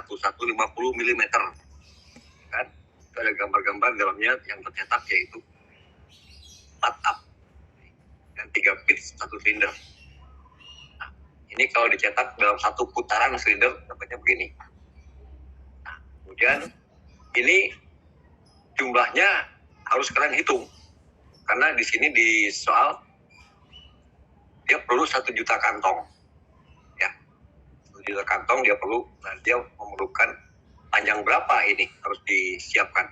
50 mm. Kan? Itu ada gambar-gambar dalamnya yang tercetak yaitu 4 up dan 3 pitch 1 silinder. Nah, ini kalau dicetak dalam satu putaran silinder dapatnya begini. Nah, kemudian ini jumlahnya harus kalian hitung karena di sini di soal dia perlu 1 juta kantong, ya 1 juta kantong dia perlu. Nah, dia memerlukan panjang berapa ini harus disiapkan.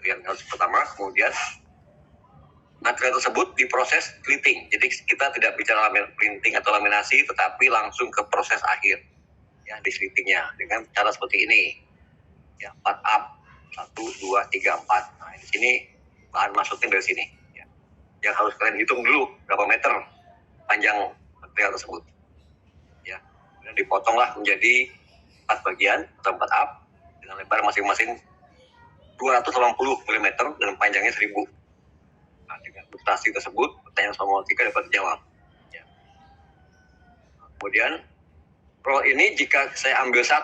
Yang harus pertama, kemudian material tersebut diproses clipping. Jadi kita tidak bicara printing atau laminasi, tetapi langsung ke proses akhir, ya di slittingnya dengan cara seperti ini, ya 4 up 1, 2, 3, 4. Nah, di sini bahan masuknya dari sini. Ya. Yang harus kalian hitung dulu berapa meter panjang material tersebut. Ya, kemudian dipotonglah menjadi 4 bagian atau 4 up dengan lebar masing-masing 280 mm dan panjangnya 1000. Nah, dengan ilustrasi tersebut, pertanyaan soal 3 dapat dijawab. Ya. Kemudian, roll ini jika saya ambil 1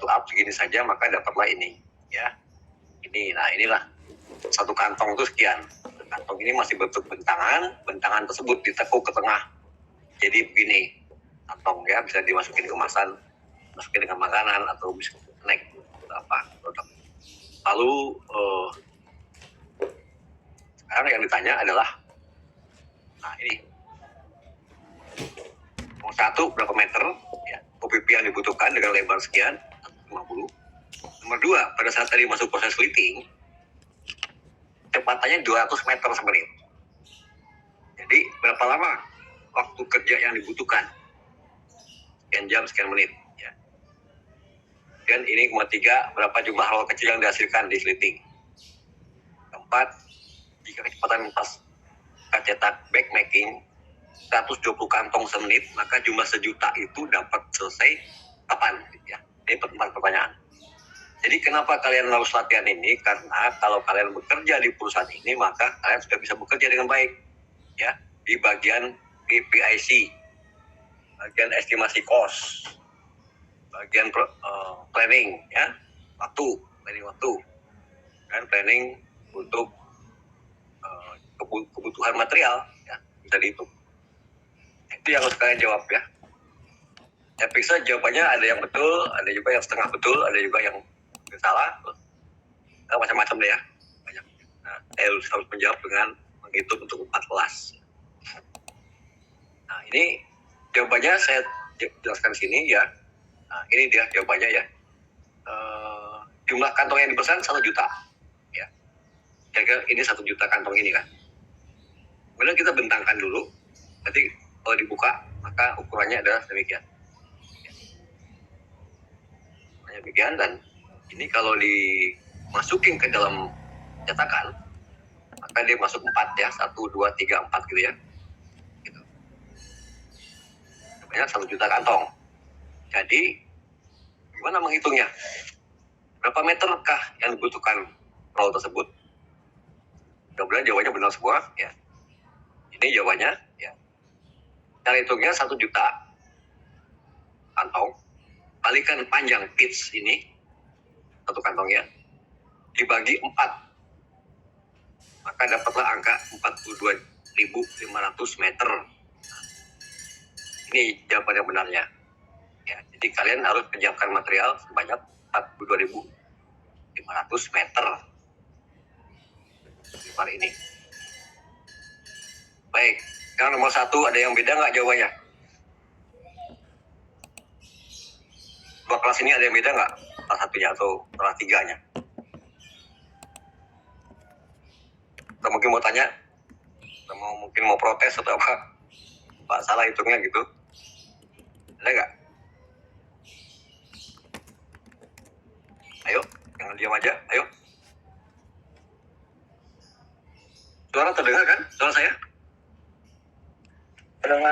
up segini saja, maka dapatlah ini. Ya, ini, nah inilah 1 kantong itu sekian. Kantong ini masih bentuk bentangan, bentangan tersebut ditekuk ke tengah. Jadi begini, kantong ya bisa dimasukin kemasan, masukin dengan makanan atau bisa snack atau apa produk. Lalu sekarang yang ditanya adalah, nah ini, nomor 1 berapa meter ya, OPP yang dibutuhkan dengan lebar sekian 150. Nomor 2, pada saat tadi masuk proses slitting, kecepatannya 200 meter semenit. Jadi berapa lama waktu kerja yang dibutuhkan? Sekian jam, sekian menit. Ya. Dan ini nomor 3, berapa jumlah roll kecil yang dihasilkan di slitting. Keempat, jika kecepatan pas cetak backmaking 120 kantong semenit, maka jumlah sejuta itu dapat selesai kapan? Ya. Ini pertanyaan. Jadi kenapa kalian harus latihan ini? Karena kalau kalian bekerja di perusahaan ini, maka kalian sudah bisa bekerja dengan baik. Ya, di bagian PPIC, bagian estimasi cost, bagian planning, ya, planning waktu, dan planning untuk kebutuhan material, ya, bisa dihitung. Itu yang harus kalian jawab ya. Saya periksa jawabannya ada yang betul, ada juga yang setengah betul, ada juga yang salah, macam-macam deh ya. Banyak. Nah, saya harus menjawab dengan menghitung untuk 14. Nah, ini jawabannya saya jelaskan sini ya. Nah, ini dia jawabannya ya. Jumlah kantong yang dipesan 1 juta. Ya. Kira-kira ini 1 juta kantong ini kan. Kemudian kita bentangkan dulu. Nanti kalau dibuka, maka ukurannya adalah demikian. Demikian, dan ini kalau dimasukin ke dalam cetakan, maka dia masuk 4 ya, 1, 2, 3, 4 gitu ya. Gitu. Banyak 1 juta kantong. Jadi, gimana menghitungnya? Berapa meterkah yang dibutuhkan roll tersebut? Mudah-mudahan jawabannya benar semua ya. Ini jawabannya ya. Cara hitungnya 1 juta kantong, kalikan panjang pitch ini, 1 kantongnya, dibagi 4, maka dapatlah angka 42.500 meter. Ini jawaban yang benarnya. Ya, jadi kalian harus menyiapkan material sebanyak 42.500 meter. Seperti ini. Baik, sekarang nomor 1 ada yang beda nggak jawabannya? Dua kelas ini ada yang beda nggak? Kelas 1-nya atau kelas 3-nya? Atau mungkin mau tanya? Atau mungkin mau protes atau apa? Pak salah hitungnya gitu. Ada nggak? Ayo, jangan diam aja. Ayo. Suara terdengar kan? Suara saya? Terdengar,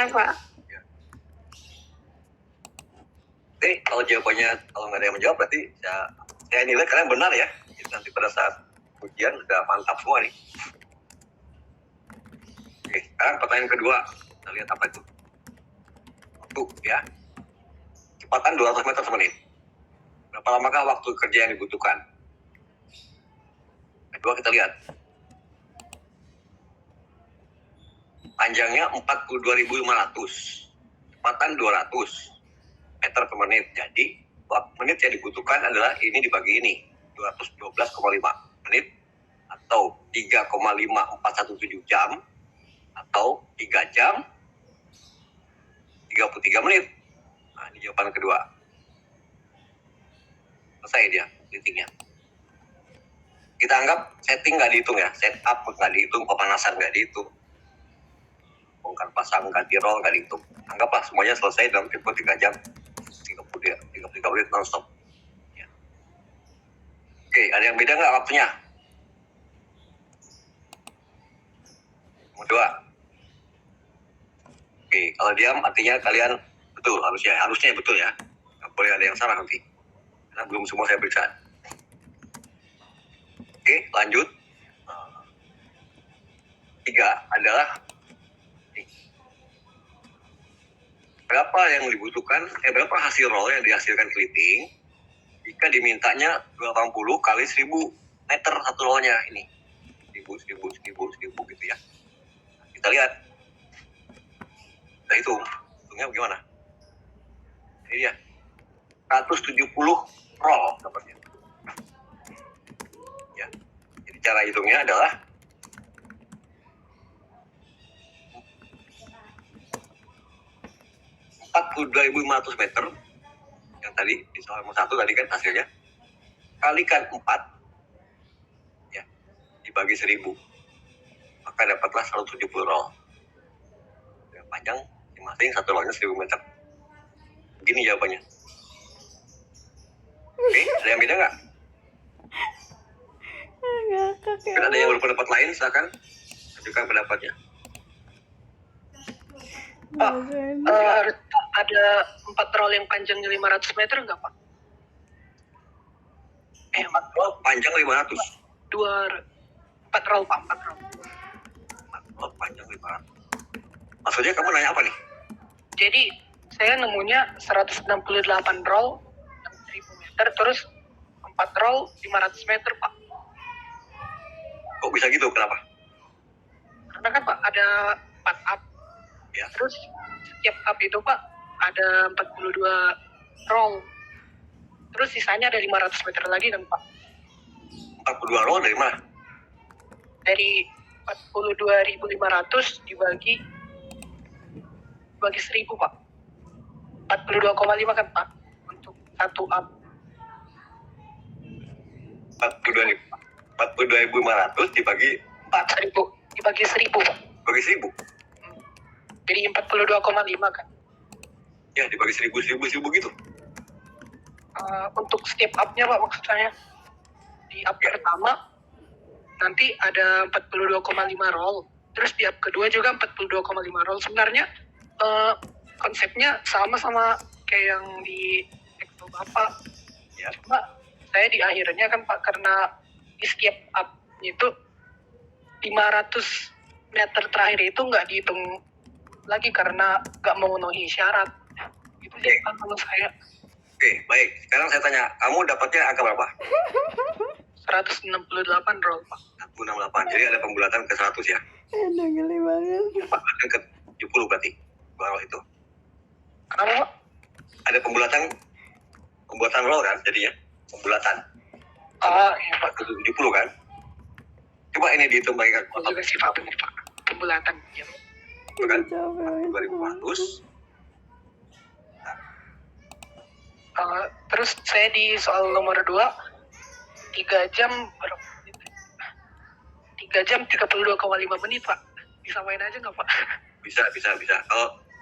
Pak. Ya. Oke, kalau jawabannya, kalau nggak ada yang menjawab, berarti saya nilai kalian benar ya. Jadi nanti pada saat ujian udah mantap semua nih. Oke, sekarang pertanyaan kedua. Kita lihat apa itu. Waktu ya. kecepatan 200 meter per menit. Berapa lamakah waktu kerja yang dibutuhkan? Kedua kita lihat. Panjangnya 42.500. Kecepatan 200 meter per menit. Jadi, waktu menit yang dibutuhkan adalah ini dibagi ini. 212,5 menit atau 3,5417 jam atau 3 jam 33 menit. Nah, ini jawaban kedua. Selesai dia titiknya. Kita anggap setting nggak dihitung ya, setup nggak dihitung, pemanasan nggak dihitung, bongkar pasang ganti roll nggak dihitung. Anggaplah semuanya selesai dalam tempo 3 jam 33 menit non-stop. Ya. Oke, ada yang beda nggak waktunya? Nomor 2. Oke, kalau diam artinya kalian betul, harusnya betul ya. Nggak boleh ada yang salah nanti. Karena belum semua saya periksa. Oke, lanjut. 3 adalah berapa yang dibutuhkan, berapa hasil roll yang dihasilkan clipping jika dimintanya 80 kali 1000 meter satu rollnya ini. 1000 gitu ya. Kita lihat. Nah, hitungnya bagaimana? Ini dia. 170 roll dapatnya. Ya. Jadi cara hitungnya adalah 42.500 meter yang tadi di soal nomor 1 tadi kan hasilnya kalikan 4 ya dibagi 1000 maka dapatlah 170 roll. Yang panjang masing-masing satu rollnya 1000 meter. Begini jawabannya. Oke, ada yang beda nggak? Ada yang berpendapat lain, silakan ajukan pendapatnya. Pak, ada 4 roll yang panjangnya 500 meter nggak, Pak? 4 roll panjang 500. 4 roll, Pak. 4 roll. 4 roll panjang 500. Maksudnya kamu nanya apa nih? Jadi, saya nemunya 168 roll 6.000 meter, terus 4 roll 500 meter, Pak. Kok bisa gitu? Kenapa? Karena kan, Pak, ada 4 up. Ya. Terus setiap up itu, Pak, ada 42 roll. Terus sisanya ada 500 meter lagi kan, Pak? 42 roll dari mana? Dari 42.500 dibagi 1000, Pak. 42,5 kan, Pak, untuk satu up. 42.500 dibagi 4.000 dibagi 1000, Pak. bagi 1000. Jadi 42,5 kan. Ya, dibagi 1000 gitu. Untuk step up-nya, Pak, maksud saya. Di up pertama nanti ada 42,5 roll. Terus di up kedua juga 42,5 roll. Sebenarnya konsepnya sama kayak yang di Excel Bapak. Ya. Cuma saya di akhirnya kan, Pak, karena di setiap up itu 500 meter terakhir itu nggak dihitung lagi karena nggak memenuhi syarat. Itu jadi kalau saya. Oke, baik. Sekarang saya tanya, kamu dapatnya angka berapa? 168 roll, Pak. 168. Jadi ada pembulatan ke 100 ya? Aduh, geli banget. Pembulatan ke 70 berarti. Roll itu. Kenapa, Pak? Ada pembuatan roll kan jadinya? Pembulatan. Iya, Pak. 70 kan? Coba ini dihitung bagi Itu juga sih, Pak, benar, Pak. Pembulatan. Ya. Itu kan? Capek. 2.400. Terus saya di soal nomor 2 3 jam berapa menit? 3 jam 32,5 menit, Pak. Disamain aja nggak, Pak? Bisa.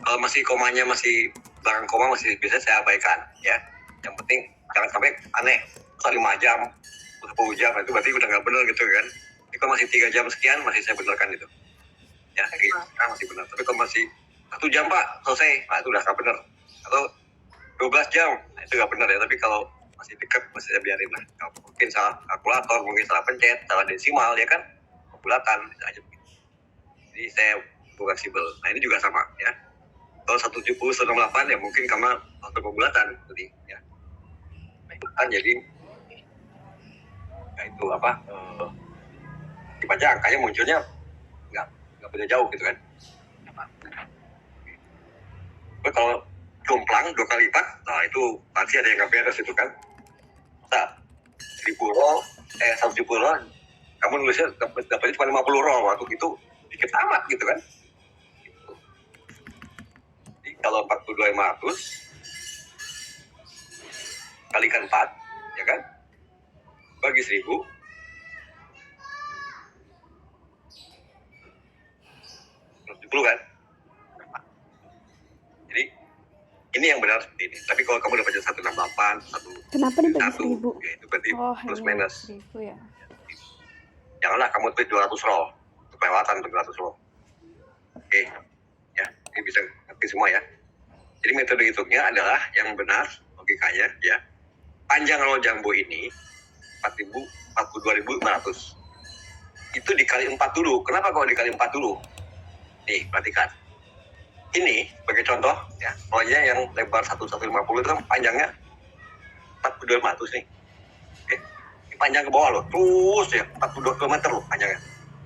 Kalau masih komanya masih belakang koma masih bisa saya abaikan ya. Yang penting jangan sampai aneh. Kalau 5 jam, 10 jam itu berarti udah nggak benar gitu kan. Tapi kalau masih 3 jam sekian masih saya benarkan itu. Ya, sekarang masih benar. Tapi kalau masih 1 jam, Pak, selesai, Pak, itu udah nggak benar. Atau 12 jam, nah, itu nggak benar ya. Tapi kalau masih dekat masih saya biarin lah. Mungkin salah kalkulator, mungkin salah pencet, salah desimal ya kan, pembulatan itu aja. Jadi saya fleksibel. Nah ini juga sama ya. Kalau 170 168 ya mungkin karena atau pembulatan tadi ya. Kan jadi ya itu apa dibaca angkanya munculnya nggak beda jauh gitu kan. Tapi kalau jomplang 2 kali lipat, nah itu pasti ada yang nggak beres itu kan. Nah, 1.000 roll, 170 roll, kamu nulisnya dapatnya cuma 50 roll, waktu itu dikit amat gitu kan. Jadi kalau 42.500 kalikan 4, ya kan, bagi 1.000, kan. Jadi ini yang benar seperti ini. Tapi kalau kamu dapatnya 168, Kenapa dibagi 1.000? ya itu berarti plus hanya minus. 1.000 ya. Janganlah kamu tulis 200 roll, kelewatan 200 roll. Oke, ya, ini bisa ngerti semua ya. Jadi metode hitungnya adalah yang benar logikanya ya. Panjang roll jumbo ini 42.500. Itu dikali 4 dulu. Kenapa kalau dikali 4 dulu? Nih, perhatikan. Ini sebagai contoh ya, rollnya yang lebar 150 itu kan panjangnya 42.500 nih. Oke. Ini panjang ke bawah loh. Terus ya 42 km loh panjangnya.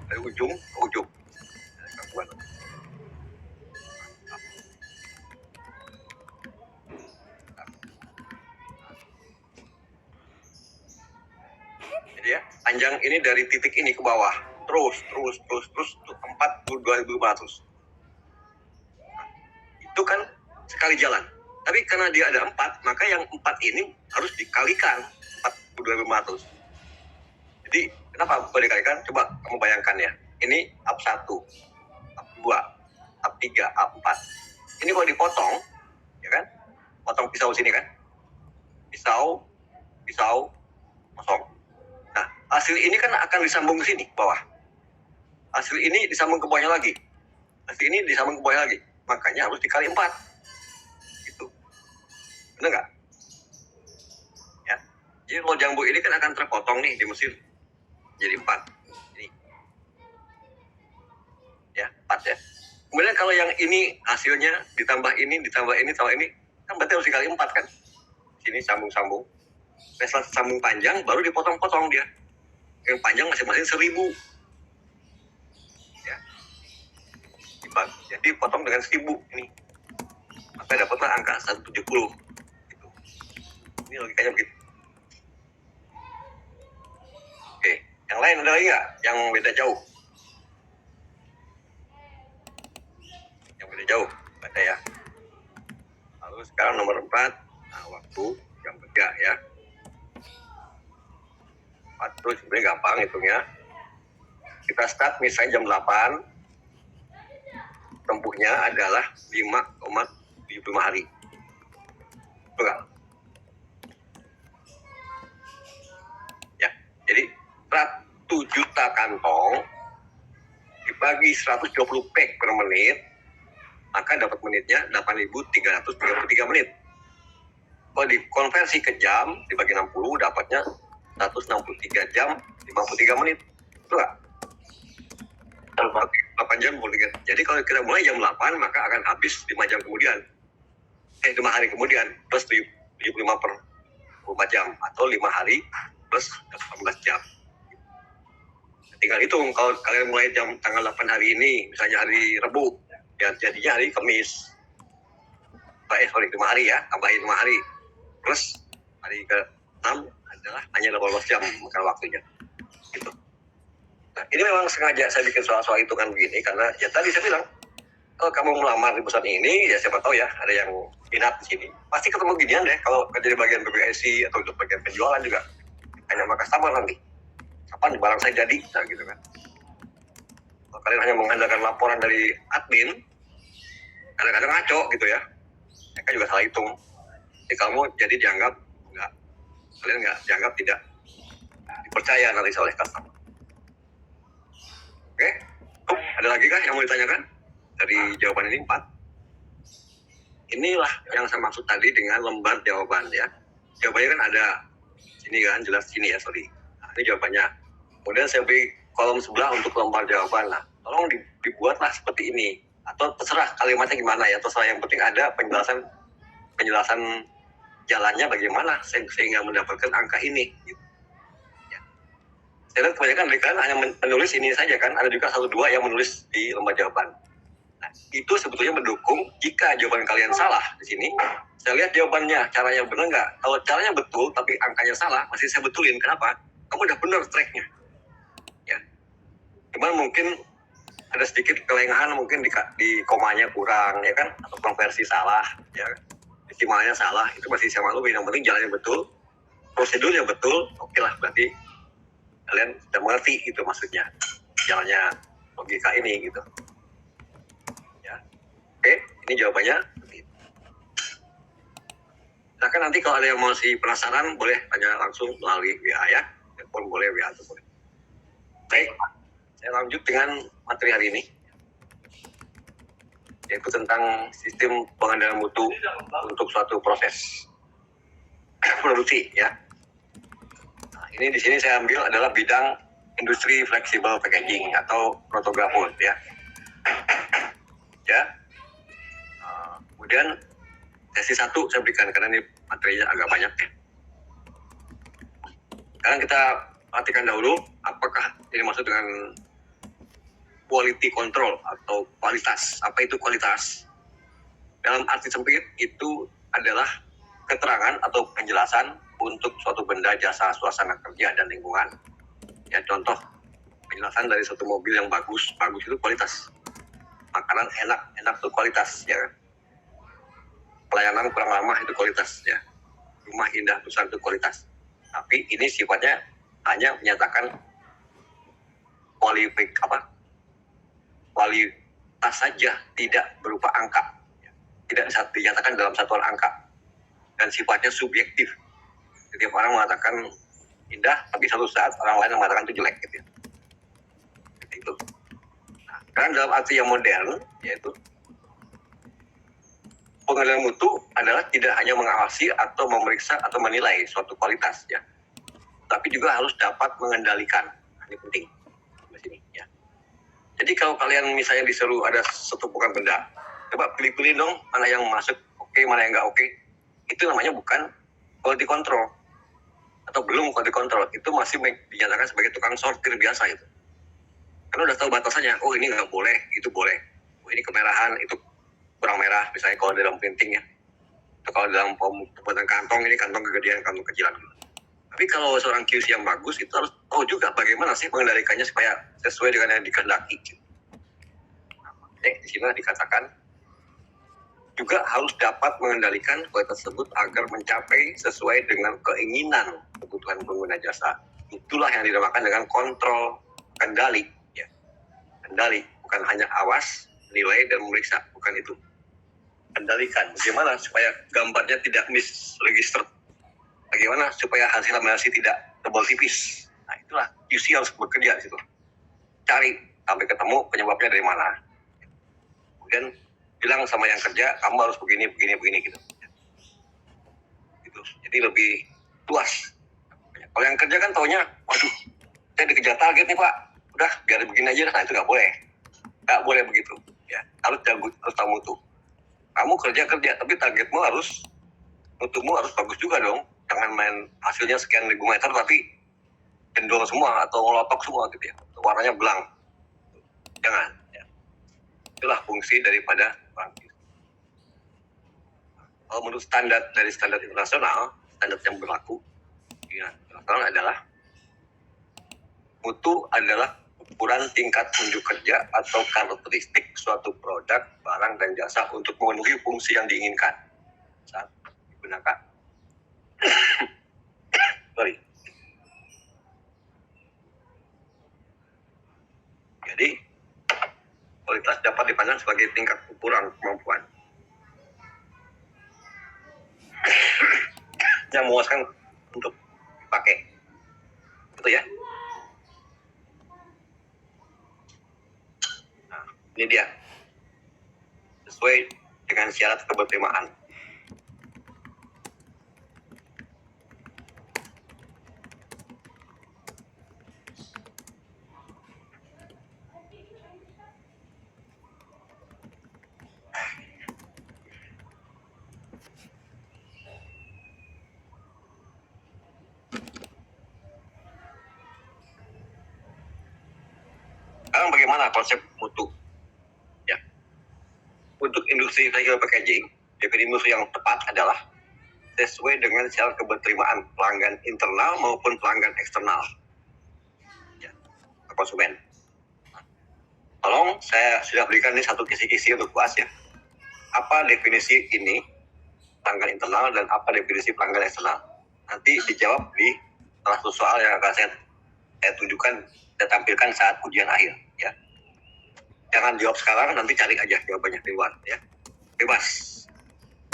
Dari ujung ke ujung. Jadi ya, panjang ini dari titik ini ke bawah. Terus 42.500. Itu kan sekali jalan. Tapi karena dia ada 4, maka yang 4 ini harus dikalikan 42.500. Jadi kenapa boleh dikalikan? Coba kamu bayangkan ya. Ini up 1, up 2, up 3, up 4. Ini kalau dipotong, ya kan? Potong pisau sini kan? Pisau, kosong. Nah, hasil ini kan akan disambung ke sini, bawah. Hasil ini disambung ke bawahnya lagi. Hasil ini disambung ke bawahnya lagi. Makanya harus dikali 4. Gitu. Benar nggak? Ya. Jadi roll jumbo ini kan akan terpotong nih di mesin. Jadi 4. Ini. Ya, 4 ya. Kemudian kalau yang ini hasilnya ditambah ini, ditambah ini, kan berarti harus dikali 4 kan? Sini sambung-sambung. Setelah sambung panjang, baru dipotong-potong dia. Yang panjang masing-masing 1.000. Jadi potong dengan 1.000 ini, maka dapatlah angka 170 gitu. Ini logikanya begitu. Oke, yang lain ada lagi nggak yang beda jauh? Yang beda jauh ada ya. Lalu sekarang nomor 4, nah, waktu jam kerja ya. Waktu sebenarnya gampang hitungnya. Kita start misalnya jam 8, tempuhnya adalah 5,75 hari. Betul nggak? Ya, jadi 1 juta kantong dibagi 120 pack per menit, maka dapat menitnya 8.333 menit. Kalau dikonversi ke jam, dibagi 60, dapatnya 163 jam 53 menit. Betul nggak? 8 jam 53. Jadi kalau kita mulai jam 8, maka akan habis 5 jam kemudian. 5 hari kemudian, plus 75 per 24 jam. Atau 5 hari plus 18 jam. Tinggal hitung, kalau kalian mulai jam tanggal 8 hari ini, misalnya hari Rabu, ya jadinya hari Kamis. 5 hari ya, tambahin 5 hari. Plus hari ke-6 adalah hanya 18 jam makan waktunya. Gitu. Nah, ini memang sengaja saya bikin soal-soal itu kan begini, karena ya tadi saya bilang, kalau kamu melamar di perusahaan ini, ya siapa tahu ya, ada yang minat di sini. Pasti ketemu ginian deh, kalau kerja di bagian BPSI atau di bagian penjualan juga. Hanya sama customer nanti. Kapan barang saya jadi, nah gitu kan. Kalau kalian hanya mengandalkan laporan dari admin, kadang-kadang ngaco gitu ya. Mereka juga salah hitung. Jadi kamu jadi dianggap enggak, kalian enggak dianggap tidak dipercaya analisa oleh customer. Oke, ada lagi kah yang mau ditanyakan dari jawaban ini 4? Inilah yang saya maksud tadi dengan lembar jawaban ya. Jawabannya kan ada sini kan, jelas sini ya, sorry. Nah, ini jawabannya. Kemudian saya beri kolom sebelah untuk lembar jawaban. Nah, tolong dibuatlah seperti ini. Atau terserah kalimatnya gimana ya, terserah, yang penting ada penjelasan penjelasan jalannya bagaimana sehingga mendapatkan angka ini. Gitu. Ya. Saya lihat kebanyakan dari kalian hanya menulis ini saja kan, ada juga 1-2 yang menulis di lembar jawaban. Nah, itu sebetulnya mendukung jika jawaban kalian salah di sini. Saya lihat jawabannya, caranya benar nggak? Kalau caranya betul tapi angkanya salah, masih saya betulin. Kenapa? Kamu udah benar tracknya. Ya. Cuman mungkin ada sedikit kelengahan, mungkin di komanya kurang, ya kan? Atau konversi salah, ya. Desimalnya salah, itu masih saya maklumi. Yang penting jalannya betul, prosedurnya betul, oke lah. Berarti kalian sudah mengerti itu maksudnya. Jalannya logika ini gitu. Ya. Oke, ini jawabannya. Silahkan nanti kalau ada yang masih penasaran, boleh tanya langsung melalui WA ya. Telepon boleh, WA atau boleh. Baik, saya lanjut dengan materi hari ini. Yaitu tentang sistem pengendalian mutu untuk suatu proses produksi ya. Nah, ini di sini saya ambil adalah bidang industri flexible packaging atau protografo ya. Ya. Kemudian sesi 1 saya berikan karena ini materinya agak banyak ya. Sekarang kita perhatikan dahulu apakah ini maksud dengan quality control atau kualitas. Apa itu kualitas? Dalam arti sempit itu adalah keterangan atau penjelasan untuk suatu benda, jasa, suasana kerja, dan lingkungan. Ya, contoh penjelasan dari suatu mobil yang bagus itu kualitas. Makanan enak itu kualitas ya. Pelayanan kurang ramah itu kualitas ya. Rumah indah besar itu kualitas. Tapi ini sifatnya hanya menyatakan kualitas saja, tidak berupa angka, tidak dinyatakan dalam satuan angka, dan sifatnya subjektif. Setiap orang mengatakan indah, tapi satu saat orang lain yang mengatakan itu jelek gitu. Itu. Nah, karena dalam arti yang modern, yaitu pengendalian mutu adalah tidak hanya mengawasi atau memeriksa atau menilai suatu kualitas ya, tapi juga harus dapat mengendalikan. Ini penting di sini ya. Jadi kalau kalian misalnya disuruh ada setumpukan benda, coba pilih-pilih dong mana yang masuk oke, mana yang nggak oke. Itu namanya bukan quality control atau belum quality control. Itu masih dinyatakan sebagai tukang sortir biasa itu. Karena udah tahu batasannya. Oh ini nggak boleh, itu boleh. Oh ini kemerahan, itu kurang merah. Misalnya kalau dalam printing ya. Atau kalau dalam pembuatan kantong, ini kantong kegedean, kantong kecilan. Tapi kalau seorang QC yang bagus itu harus tahu juga bagaimana sih mengendalikannya supaya sesuai dengan yang dikehendaki. Di sini dikatakan juga harus dapat mengendalikan kualitas tersebut agar mencapai sesuai dengan keinginan kebutuhan pengguna jasa. Itulah yang dinamakan dengan kontrol kendali. Ya. Kendali, bukan hanya awas, nilai dan memeriksa, bukan itu. Kendalikan, bagaimana supaya gambarnya tidak misregistered. Bagaimana supaya hasil laminasi tidak tebal tipis. Nah itulah QC harus bekerja di situ. Cari sampai ketemu penyebabnya dari mana. Kemudian bilang sama yang kerja, kamu harus begini gitu. Gitu. Jadi lebih luas. Kalau yang kerja kan taunya, waduh, saya dikejar target nih Pak. Udah biar begini aja, nah itu nggak boleh. Nggak boleh begitu. Ya harus tahu mutu. Kamu kerja, tapi targetmu mutumu harus bagus juga dong. Jangan main hasilnya sekian ribu meter tapi jendol semua atau ngelotok semua gitu ya. Warnanya belang. Jangan. Ya. Itulah fungsi daripada orang QC. Kalau menurut standar internasional, standar yang berlaku ya, internasional adalah mutu adalah ukuran tingkat unjuk kerja atau karakteristik suatu produk, barang, dan jasa untuk memenuhi fungsi yang diinginkan saat digunakan. Sorry. Jadi kualitas dapat dipandang sebagai tingkat ukuran kemampuan yang memuaskan untuk dipakai. Itu ya. Nah, ini dia. Sesuai dengan syarat keberterimaan. Sekarang bagaimana konsep mutu? Ya. Untuk industri flexible packaging, definisi yang tepat adalah sesuai dengan syarat keberterimaan pelanggan internal maupun pelanggan eksternal, ya, ke konsumen. Tolong, saya sudah berikan ini satu kisi-kisi untuk puas ya. Apa definisi ini pelanggan internal dan apa definisi pelanggan eksternal? Nanti dijawab di salah satu soal yang akan saya tunjukkan, saya tampilkan saat ujian akhir. Ya. Jangan jawab sekarang, nanti cari aja jawabannya di luar. Ya. Bebas.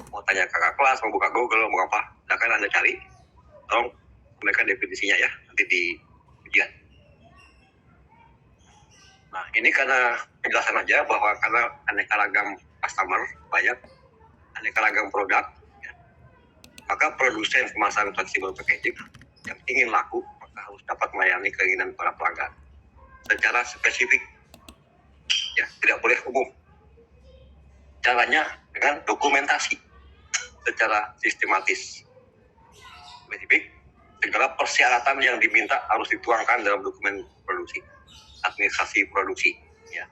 Mau tanya kakak kelas, mau buka Google, mau apa, silakan Anda cari. Tolong gunakan definisinya ya, nanti di ujian. Nah, ini karena penjelasan aja bahwa karena aneka ragam customer banyak, aneka ragam produk, ya, maka produsen kemasan flexible packaging yang ingin laku maka harus dapat melayani keinginan para pelanggan secara spesifik, ya, tidak boleh umum. Caranya dengan dokumentasi secara sistematis, spesifik, segala persyaratan yang diminta harus dituangkan dalam dokumen produksi, administrasi produksi, ya.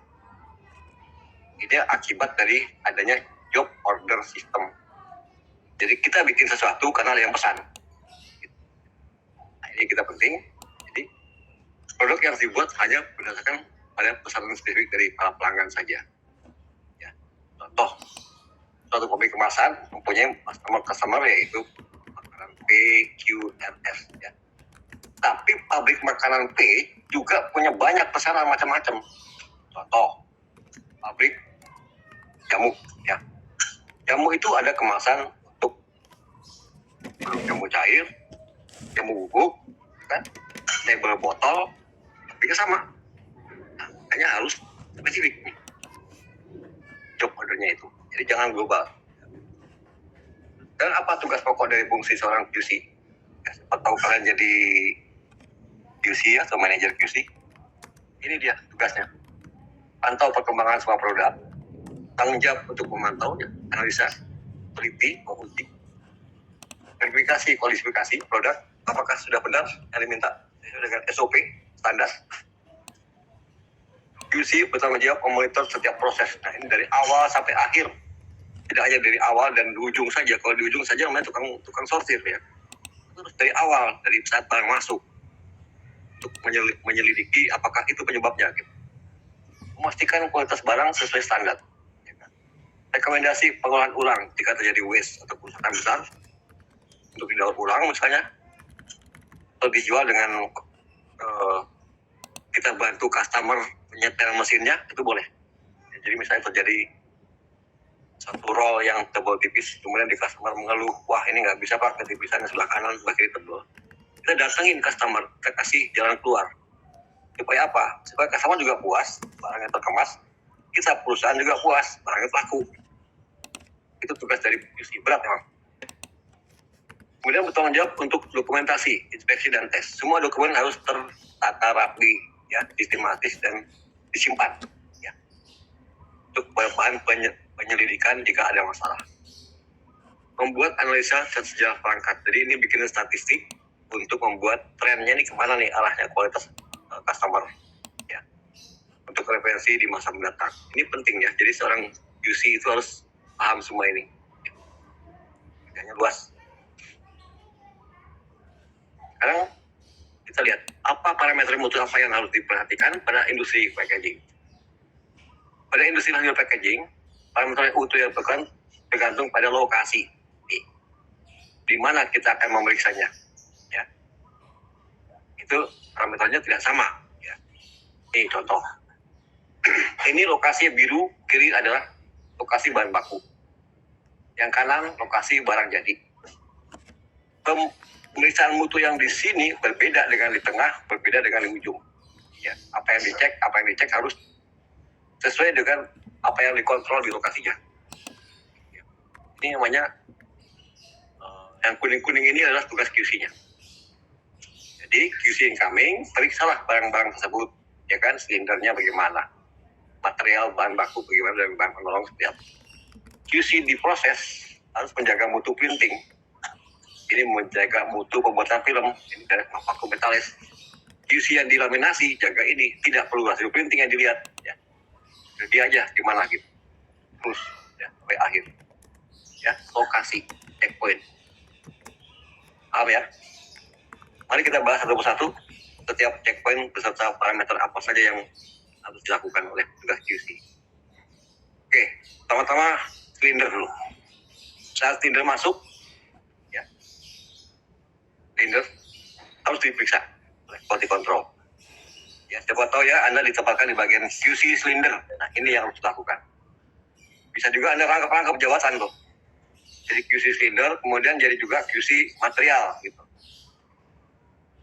Ini akibat dari adanya job order system. Jadi kita bikin sesuatu karena ada yang pesan. Nah, ini kita penting. Jadi produk yang dibuat hanya berdasarkan pada pesanan spesifik dari para pelanggan saja. Ya. Contoh, suatu pabrik kemasan mempunyai customer yaitu makanan P, Q, R, S. Ya. Tapi pabrik makanan P juga punya banyak pesanan macam-macam. Contoh, pabrik jamu, ya. Jamu itu ada kemasan untuk jamu cair, jamu bubuk, kan, label botol, tapi sama. Nah, hanya harus spesifik nih job ordernya itu. Jadi jangan global. Dan apa tugas pokok dari fungsi seorang QC? Ya, siapa tahu kalian jadi QC atau manajer QC. Ini dia tugasnya. Pantau perkembangan semua produk. Tanggung jawab untuk memantaunya, analisa, teliti, menguji, verifikasi, kualifikasi produk, apakah sudah benar yang diminta sesuai dengan SOP, standar. QC bertanggung jawab memonitor setiap proses. Nah, ini dari awal sampai akhir. Tidak hanya dari awal dan di ujung saja. Kalau di ujung saja namanya tukang sortir ya. Terus dari awal, dari saat barang masuk, untuk menyelidiki apakah itu penyebabnya. Gitu. Memastikan kualitas barang sesuai standar. Rekomendasi pengolahan ulang jika terjadi waste atau kerusakan besar untuk didaur ulang misalnya, atau dijual dengan kita bantu customer menyetel mesinnya, itu boleh. Ya, jadi misalnya terjadi satu roll yang tebal tipis, kemudian di customer mengeluh, wah ini nggak bisa pak, ketipisannya sebelah kanan, sebelah kiri tebal. Kita datengin customer, kita kasih jalan keluar. Supaya apa? Supaya customer juga puas, barangnya terkemas, kita perusahaan juga puas, barangnya laku. Itu tugas dari QC, berat memang. Kemudian bertanggung jawab untuk dokumentasi, inspeksi dan tes. Semua dokumen harus tertata rapi, ya, sistematis dan disimpan, ya, untuk bahan penyelidikan jika ada masalah. Membuat analisa dan sejarah perangkat. Jadi ini bikin statistik untuk membuat trennya ini kemana nih arahnya kualitas customer, ya, untuk referensi di masa mendatang. Ini penting ya. Jadi seorang QC itu harus paham semua ini. Bedanya luas. Sekarang kita lihat apa parameter mutu apa yang harus diperhatikan pada industri packaging. Pada industri packaging, parameter mutu yang tergantung pada lokasi. Di mana kita akan memeriksanya. Ya. Itu parameternya tidak sama. Ya. Ini contoh. Ini lokasi biru, kiri adalah lokasi bahan baku. Yang kanan lokasi barang jadi. Pemeriksaan mutu yang di sini berbeda dengan di tengah, berbeda dengan di ujung. Ya, apa yang dicek harus sesuai dengan apa yang dikontrol di lokasinya. Ya. Ini namanya yang kuning-kuning ini adalah tugas QC-nya. Jadi QC incoming, periksalah barang-barang tersebut, ya kan, silindernya bagaimana, material bahan baku bagaimana, dan bahan penolong seperti apa. QC di proses harus menjaga mutu printing. Ini menjaga mutu pembuatan film. Ini dari vakum metalis. QC yang dilaminasi jaga ini, tidak perlu hasil printing yang dilihat ya. Jadi aja gimana gitu terus ya sampai akhir ya. Lokasi checkpoint, paham ya? Mari kita bahas satu persatu setiap checkpoint beserta parameter apa saja yang harus dilakukan oleh tugas QC. Oke, pertama-tama silinder dulu. Saat silinder masuk ya, silinder harus diperiksa oleh quality control. Ya, siapa tahu ya Anda ditempatkan di bagian QC silinder. Nah, ini yang harus dilakukan. Bisa juga Anda rangkap jabatan tuh. Jadi QC silinder, kemudian jadi juga QC material gitu.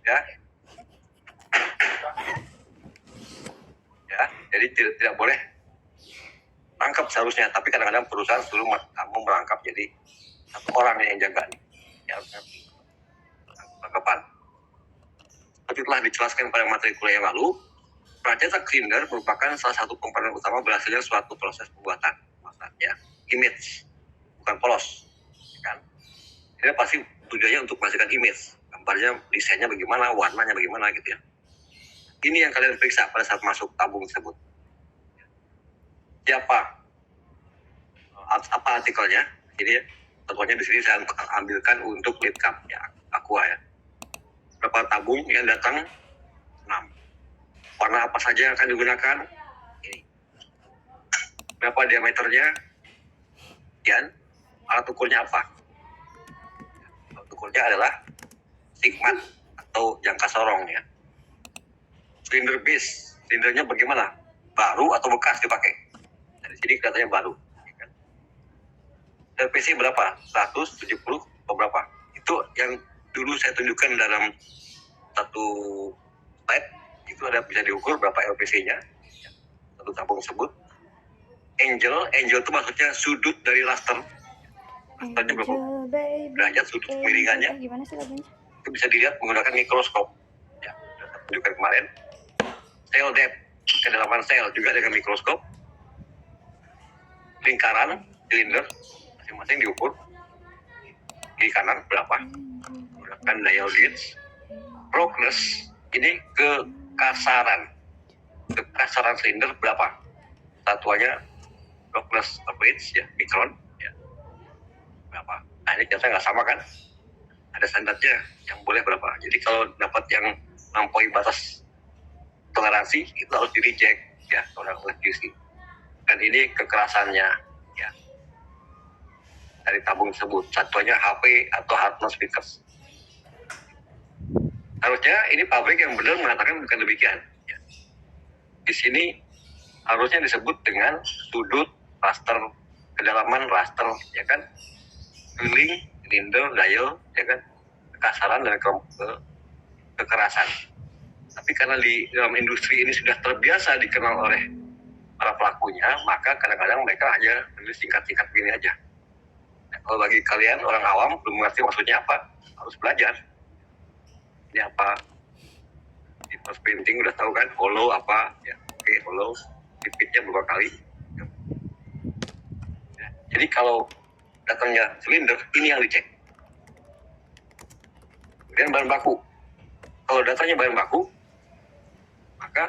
Ya. Ya, jadi tidak boleh rangkap seharusnya, tapi kadang-kadang perusahaan suruh kamu merangkap jadi satu orang yang jaga nih. Ya, rangkapan. Seperti telah dijelaskan pada materi kuliah yang lalu, pracetak silinder merupakan salah satu komponen utama berhasilnya suatu proses pembuatan. Maksudnya image, bukan polos, kan? Ini pasti tujuannya untuk menghasilkan image, gambarnya, desainnya bagaimana, warnanya bagaimana gitu ya. Ini yang kalian periksa pada saat masuk tabung tersebut. Siapa? Apa artikelnya? Jadi contohnya di sini saya ambilkan untuk lead cup ya, aqua ya. Berapa tabung yang datang? 6. Warna apa saja yang akan digunakan? Ini. Berapa diameternya? Sekian. Alat ukurnya apa? Alat ukurnya adalah stigmat atau jangka sorong ya. Silinder base, silindernya bagaimana? Baru atau bekas dipakai? Dari sini kelihatannya baru. LPC berapa? 170 atau berapa? Itu yang dulu saya tunjukkan dalam satu slide. Itu ada bisa diukur berapa LPC-nya satu tabung tersebut. Angel itu maksudnya sudut dari raster. Rasternya berapa derajat sudut kemiringannya? Gimana sih lagunya? Itu bisa dilihat menggunakan mikroskop. Ya, saya tunjukkan kemarin. Sel depth, kedalaman sel juga dengan mikroskop. Lingkaran silinder masing-masing diukur. Kiri kanan berapa? Menggunakan dial gauge. Roughness ini kekasaran silinder berapa? Satuannya roughness of edge ya, mikron ya. Berapa? Nah, ini ternyata nggak sama kan? Ada standarnya yang boleh berapa. Jadi kalau dapat yang melampaui batas toleransi itu harus di reject ya oleh QC. Dan ini kekerasannya ya dari tabung tersebut. Satuannya HP atau hardness filters. Harusnya ini pabrik yang benar mengatakan bukan demikian. Ya. Di sini harusnya disebut dengan sudut raster, kedalaman raster, ya kan? Drilling, silinder, dial, ya kan? Kekasaran dan kekerasan. Tapi karena di dalam industri ini sudah terbiasa dikenal oleh para pelakunya, maka kadang-kadang mereka hanya menulis singkat-singkat begini aja. Nah, kalau bagi kalian orang awam belum mengerti maksudnya apa, harus belajar. Ini apa? Di post printing udah tahu kan, hollow apa? Ya, oke, hollow. Repeatnya berapa kali? Ya, jadi kalau datangnya silinder, ini yang dicek. Kemudian bahan baku. Kalau datanya bahan baku, maka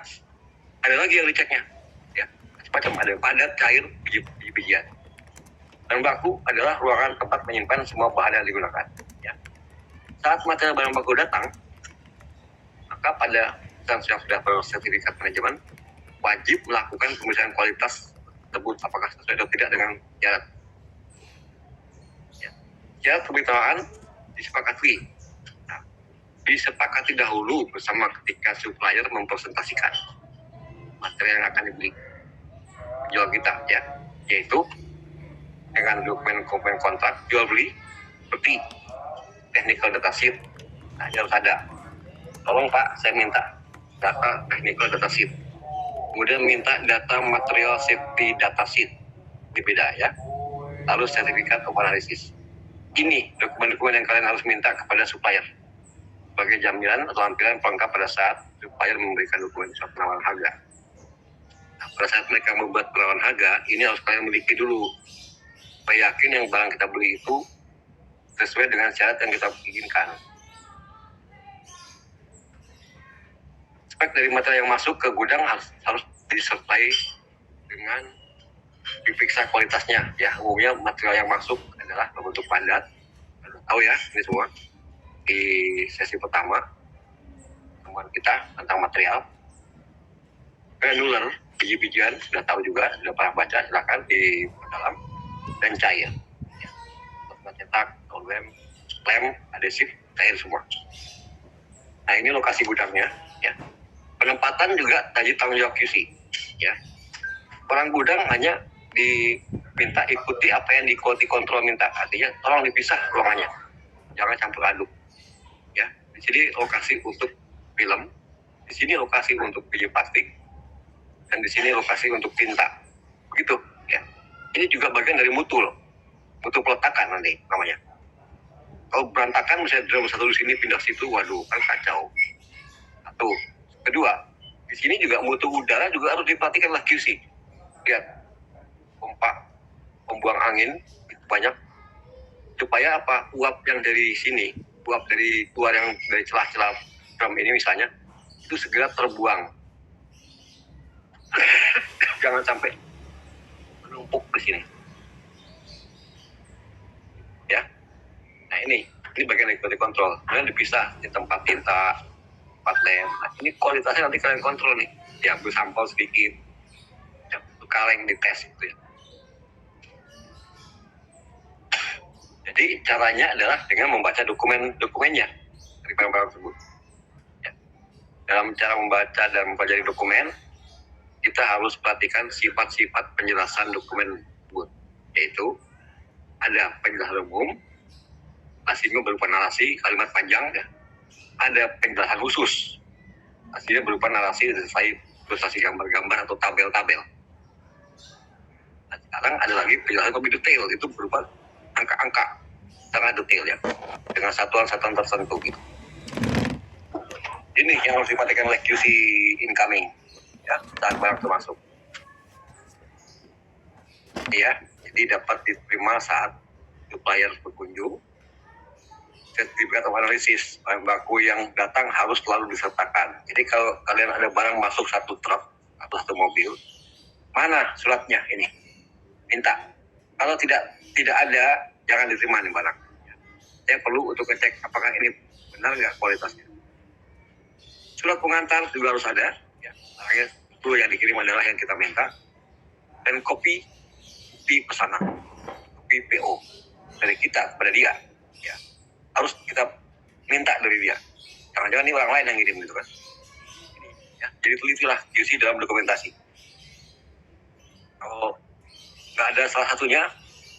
ada lagi yang diceknya. Ya, macam ada padat, cair, biji-bijian. Bahan baku adalah ruangan tempat menyimpan semua bahan yang digunakan. Ya. Saat material bahan baku datang, maka pada instansi yang sudah bersertifikat manajemen wajib melakukan pemeriksaan kualitas tersebut apakah sesuai atau tidak dengan syarat. Ya. Syarat pemberitahuan disepakati. Nah, disepakati dahulu bersama ketika supplier mempresentasikan materi yang akan dibeli jual kita ya, yaitu dengan dokumen kontrak jual beli seperti technical data sheet. Nah, harus ada. Tolong Pak, saya minta data technical data sheet. Kemudian minta data material safety data sheet. Ini beda ya. Lalu sertifikat of analysis. Ini dokumen-dokumen yang kalian harus minta kepada supplier sebagai jaminan atau lampiran pelengkap pada saat supplier memberikan dokumen surat penawaran harga. Nah, pada saat mereka membuat penawaran harga, ini harus kalian miliki dulu. Supaya yakin yang barang kita beli itu sesuai dengan syarat yang kita inginkan. spek dari material yang masuk ke gudang harus disertai dengan diperiksa kualitasnya ya. Umumnya material yang masuk adalah berbentuk padat. Tahu ya ini semua di sesi pertama temuan kita tentang material. Granular, biji-bijian sudah tahu juga, sudah pernah baca, silakan di dalam. Dan cair ya. Cetak, lem, adesif, cair semua. Nah ini lokasi gudangnya ya. Penempatan juga tadi tanggung jawab QC ya. Orang gudang hanya diminta ikuti apa yang di quality control minta. Artinya tolong dipisah ruangannya, jangan campur aduk ya. Di sini lokasi untuk film, di sini lokasi untuk biji plastik, dan di sini lokasi untuk tinta, begitu ya. Ini juga bagian dari mutu peletakan nanti namanya. Kalau berantakan misalnya drum satu di sini pindah situ, waduh kan kacau. Satu. Kedua, di sini juga mutu udara juga harus diperhatikan lah QC. Lihat, pompa, pembuang angin itu banyak supaya apa? Uap yang dari sini, uap dari keluar yang dari celah-celah drum ini misalnya, itu segera terbuang. Jangan sampai menumpuk di sini. Ya. Nah ini bagian dari quality control. Kemudian dipisah di tempat tinta, tempat lem. Nah, ini kualitasnya nanti kalian kontrol nih. Diambil sampel sedikit, kaleng dites gitu ya. Jadi caranya adalah dengan membaca dokumennya dari barang-barang tersebut. Ya. Dalam cara membaca dan mempelajari dokumen, kita harus perhatikan sifat-sifat penjelasan dokumen tersebut, yaitu ada penjelasan umum, hasilnya berupa narasi, kalimat panjang, ya. Ada penjelasan khusus, hasilnya berupa narasi disertai ilustrasi gambar-gambar atau tabel-tabel. Nah, sekarang ada lagi penjelasan lebih detail, itu berupa angka-angka, sangat detail ya, dengan satuan-satuan tertentu gitu. Ini yang harus diperhatikan oleh QC incoming, ya, saat barang termasuk. Ya, jadi dapat diterima saat supplier berkunjung. Sertifikat of analisis, bahan baku yang datang harus selalu disertakan. Jadi kalau kalian ada barang masuk satu truk atau satu mobil, mana suratnya ini? Minta. Kalau tidak ada, jangan diterima nih barang. Saya perlu untuk ngecek apakah ini benar nggak kualitasnya. Surat pengantar juga harus ada. Ya, itu yang dikirim adalah yang kita minta. Dan kopi pesanan, kopi PO dari kita kepada dia. Ya, harus kita minta dari dia. Jangan-jangan ini orang lain yang ngirim gitu kan. Ini, ya. Jadi telitilah QC dalam dokumentasi. Kalau nggak ada salah satunya,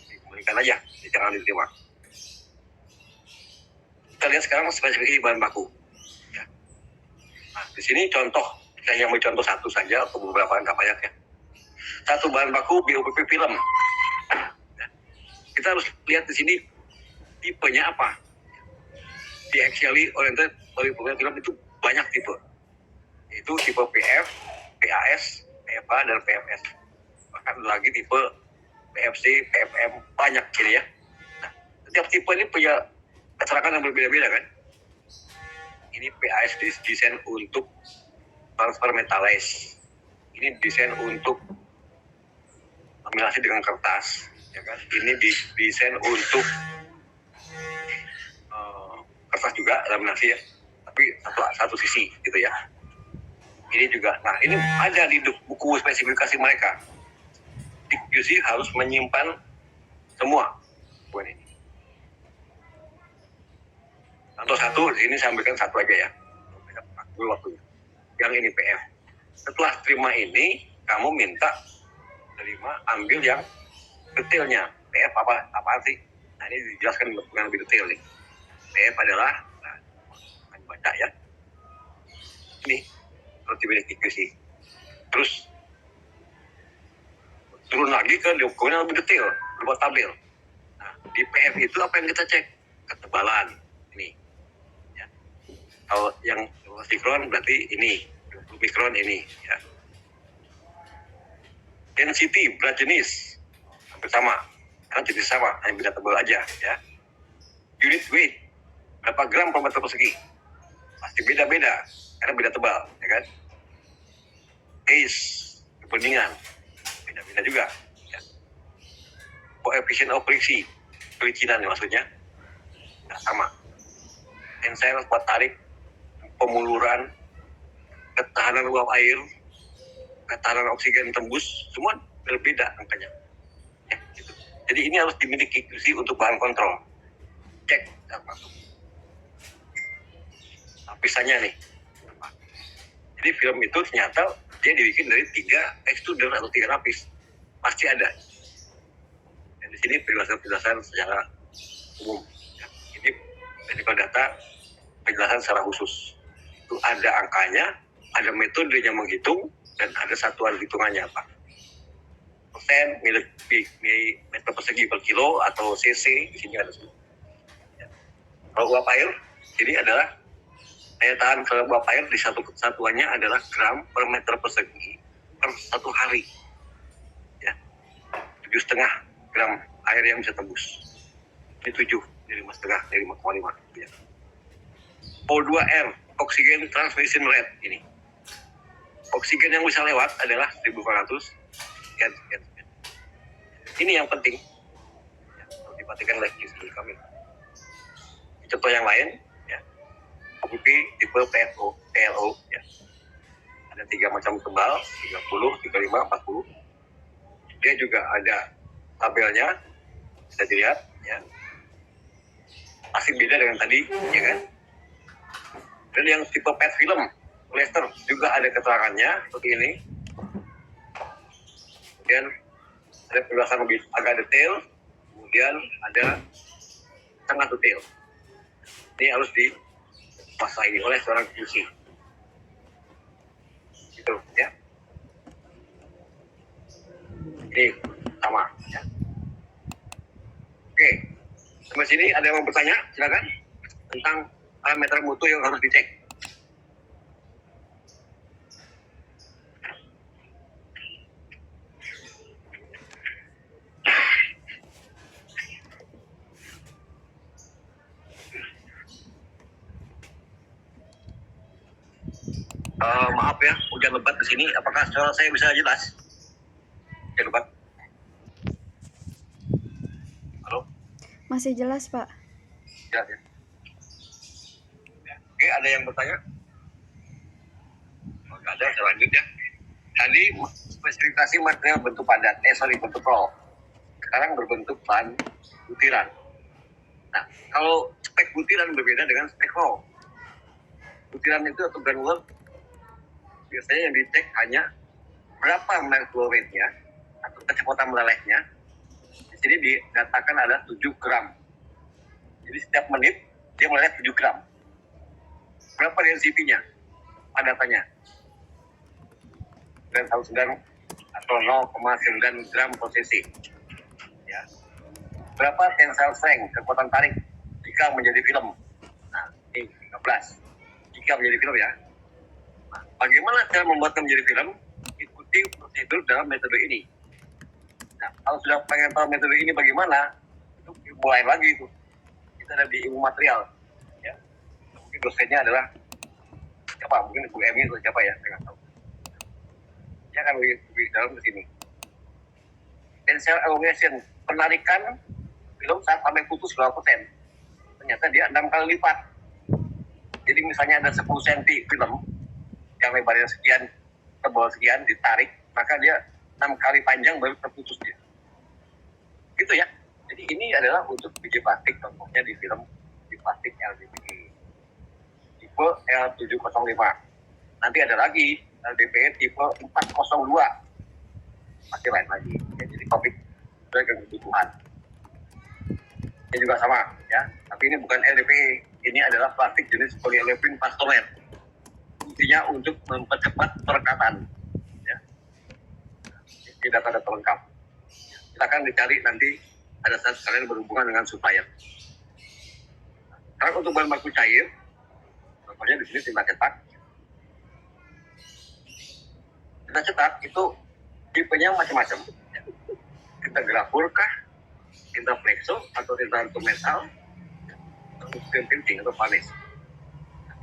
dikembalikan aja, jangan diterima. Kita lihat sekarang spesifikasi bahan baku. Ya. Nah, di sini contoh, saya yang mau contoh satu saja atau beberapa nggak banyak ya. Satu bahan baku BOPP film. Ya. Kita harus lihat di sini tipenya apa. Di actually oriented polypropylene film itu banyak tipe. Itu tipe PF, PAS, PFA, dan PFS. Bahkan lagi tipe PFC, PFM, banyak ini ya. Nah, setiap tipe ini punya keterangan yang berbeda-beda kan. Ini PAS desain untuk transfer metalize. Ini desain untuk laminasi dengan kertas, ya kan. Ini desain untuk kertas juga laminasi ya, tapi satu sisi gitu ya. Ini juga, nah ini ada di buku spesifikasi mereka. QC harus menyimpan semua bukan ini. Contoh satu, ini saya ambilkan satu aja ya. Dulu waktunya. Yang ini PF. Setelah terima ini, kamu minta terima ambil yang detailnya. PF apa sih? Nah ini dijelaskan dengan lebih detail nih. PF adalah, nah, baca ya. Ini harus dimiliki QC. Terus turun lagi ke dokumen yang lebih detail, berupa tabel. Nah, di PF itu apa yang kita cek? Ketebalan, ini. Ya. Kalau yang 12 mikron berarti ini, 20 mikron ini. Ya. Density, berat jenis, hampir sama. Karena jenis sama, hanya beda tebal aja. Ya. Unit weight, berapa gram per meter persegi. Pasti beda-beda, karena beda tebal. Ya kan? case kebeningan beda-beda juga ya. Koefisien of friksi kelicinan maksudnya nah, sama. Tensile kuat tarik, pemuluran, ketahanan uap air, ketahanan oksigen tembus, semua berbeda angkanya. Ya, gitu. Jadi ini harus dimiliki QC untuk bahan kontrol. Cek saat masuk. Lapisannya nih. Jadi film itu ternyata dia dibikin dari 3 extruder atau 3 lapis. Pasti ada. Dan di sini penjelasan secara umum. Ya, ini medical data penjelasan secara khusus. Itu ada angkanya, ada metodenya menghitung, dan ada satuan hitungannya apa. Persen, meter persegi per kilo, atau cc, di sini ada semua. Ya. Kalau uap air, ini adalah daya tahan terhadap uap air di satu satuannya adalah gram per meter persegi per 1 hari. Ya. 7,5 gram air yang bisa tembus. Ini 7, ini 5,5, ini 5,5. Ya. O2R, oksigen transmission rate ini. Oksigen yang bisa lewat adalah 1.400 sekian. Ini yang penting. Ya, harus diperhatikan oleh QC kami. Contoh yang lain, ya. Kopi tipe PLO, ya. Ada 3 macam tebal, 30, 35, 40. Dia juga ada tabelnya, bisa dilihat, ya. Pasti beda dengan tadi, ya kan? Dan yang tipe PET film, polyester juga ada keterangannya seperti ini. Kemudian ada penjelasan lebih agak detail, kemudian ada sangat detail. Ini harus dikuasai oleh seorang QC. Gitu ya. Ini sama ya. Oke. Sampai sini ada yang mau bertanya? Silakan tentang parameter mutu yang harus dicek. Maaf ya, hujan lebat di sini. Apakah suara saya bisa jelas? Hujan lebat. Halo? Masih jelas, Pak. Jelas ya. Oke, ada yang bertanya? Oh, nggak ada, saya lanjut ya. Tadi spesifikasi material bentuk padat, bentuk roll. Sekarang berbentuk bahan butiran. Nah, kalau spek butiran berbeda dengan spek roll. Butiran itu atau granular biasanya yang dicek hanya berapa mol flow rate-nya atau kecepatan melelehnya. Di sini didatakan ada 7 gram. Jadi setiap menit dia meleleh 7 gram. Berapa density-nya? Padatannya 9,9 atau 0,9 gram per cc. Ya. Berapa tensile strength, kekuatan tarik jika menjadi film? Nah, ini 13. Jika menjadi film ya. Nah, bagaimana cara membuatnya menjadi film? Ikuti prosedur dalam metode ini. Nah, kalau sudah pengen tahu metode ini bagaimana, itu mulai lagi itu. Kita ada di ilmu material. Ya. Mungkin dosennya adalah siapa? Mungkin Bu Emi atau siapa ya? Saya nggak tahu. Dia akan lebih dalam ke sini. Tensile elongation, penarikan film saat sampai putus berapa persen? Ternyata dia 6 kali lipat. Jadi misalnya ada 10 cm film yang lebarnya sekian, tebal sekian, ditarik, maka dia 6 kali panjang baru terputus dia. Gitu ya. Jadi ini adalah untuk biji plastik, contohnya di film biji plastik LDPE. Tipe L705. Nanti ada lagi LDPE tipe 402. Masih lain lagi. Ya, jadi topik sesuai kebutuhan. Ini juga sama ya, tapi ini bukan LDPE. Ini adalah plastik jenis polyolefin pastomer. Fungsinya untuk mempercepat perkataan. Ya. Ini data-data lengkap. Silakan dicari nanti pada saat kalian berhubungan dengan supplier. Sekarang untuk bahan baku cair, contohnya di sini tinta cetak. Tinta cetak itu tipenya macam-macam. Tinta grafur kah, tinta flexo atau tinta metal, atau printing atau varnish.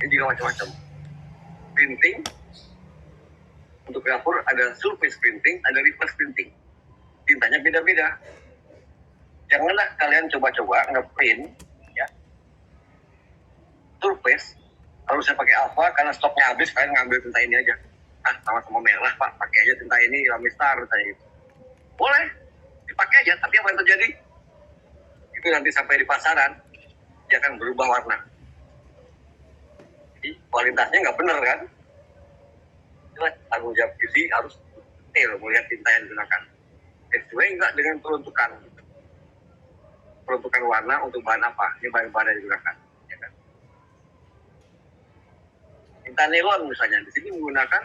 Ini juga macam-macam. Printing, untuk dapur ada surface printing, ada reverse printing. Tintanya beda-beda. Janganlah kalian coba-coba ngeprint ya surface. Kalau saya pakai alpha karena stoknya habis, kalian ngambil tinta ini aja. Ah, sama-sama merah pak, pakai aja tinta ini Lamistar saya gitu. Boleh, dipakai aja. Tapi apa yang terjadi? Itu nanti sampai di pasaran, dia akan berubah warna. Jadi kualitasnya nggak benar kan? Jelas tanggung jawab QC harus detail melihat tinta yang digunakan. Sesuai nggak dengan peruntukan warna untuk bahan apa? Ini bahan-bahan yang digunakan. Ya kan? Tinta nilon misalnya, di sini menggunakan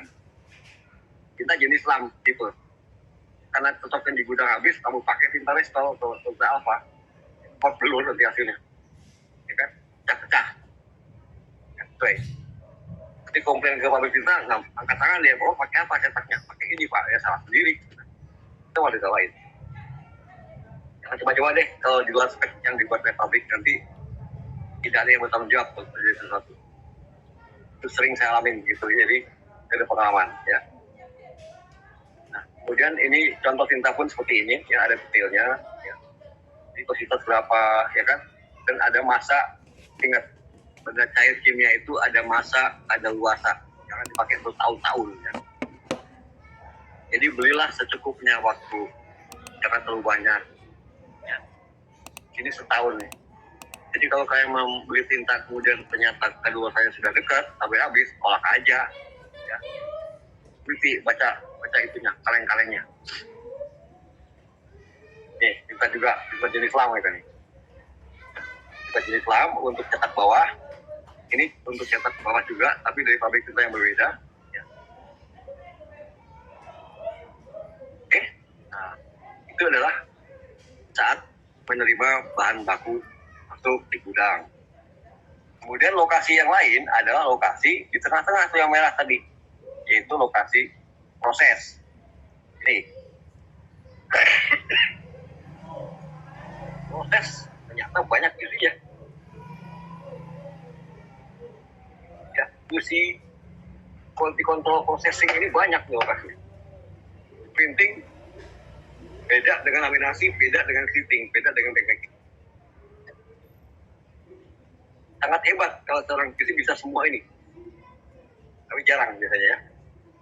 tinta jenis lam tipe. Karena stoknya di gudang habis, kamu pakai tinta Restol atau tinta Alpha, pot belur nanti hasilnya. Ya kan? Pecah-pecah. Ya, sesuai. Nanti komplain ke pabrik tinta, angkat tangan dia, oh pakai apa cetaknya? Pakai ini pak, ya salah sendiri. Itu mau ditawain. Jangan coba-coba deh, kalau di luar spek yang dibuat oleh pabrik, nanti tidak ada yang bertanggung jawab untuk terjadi sesuatu. Itu sering saya alamin gitu, jadi ada pengalaman ya. Nah, kemudian ini contoh tinta pun seperti ini, ya ada detailnya, ya. Viscositas berapa, ya kan? Dan ada masa, ingat, benda cair kimia itu ada masa, ada luasa, jangan dipakai bertahun-tahun. Ya. Jadi belilah secukupnya waktu, jangan terlalu banyak. Ya. Ini setahun nih. Jadi kalau kalian membeli tinta kemudian ternyata kedua saya sudah dekat sampai habis, olah aja. Ya. Wiki baca itunya, kaleng-kalengnya. Nih, tinta juga tinta jenis lam ya nih. Tinta jenis lam untuk cetak bawah. Ini untuk cetak bawah juga, tapi dari pabrik tinta yang berbeda. Ya. Oke, nah, itu adalah saat menerima bahan baku masuk di gudang. Kemudian lokasi yang lain adalah lokasi di tengah-tengah tuh yang merah tadi, yaitu lokasi proses. Ini proses ternyata banyak dirinya. Ya, fungsi quality control processing ini banyak nih lokasinya. Printing beda dengan laminasi, beda dengan sheeting, beda dengan packaging. Sangat hebat kalau seorang QC bisa semua ini. Tapi jarang biasanya ya.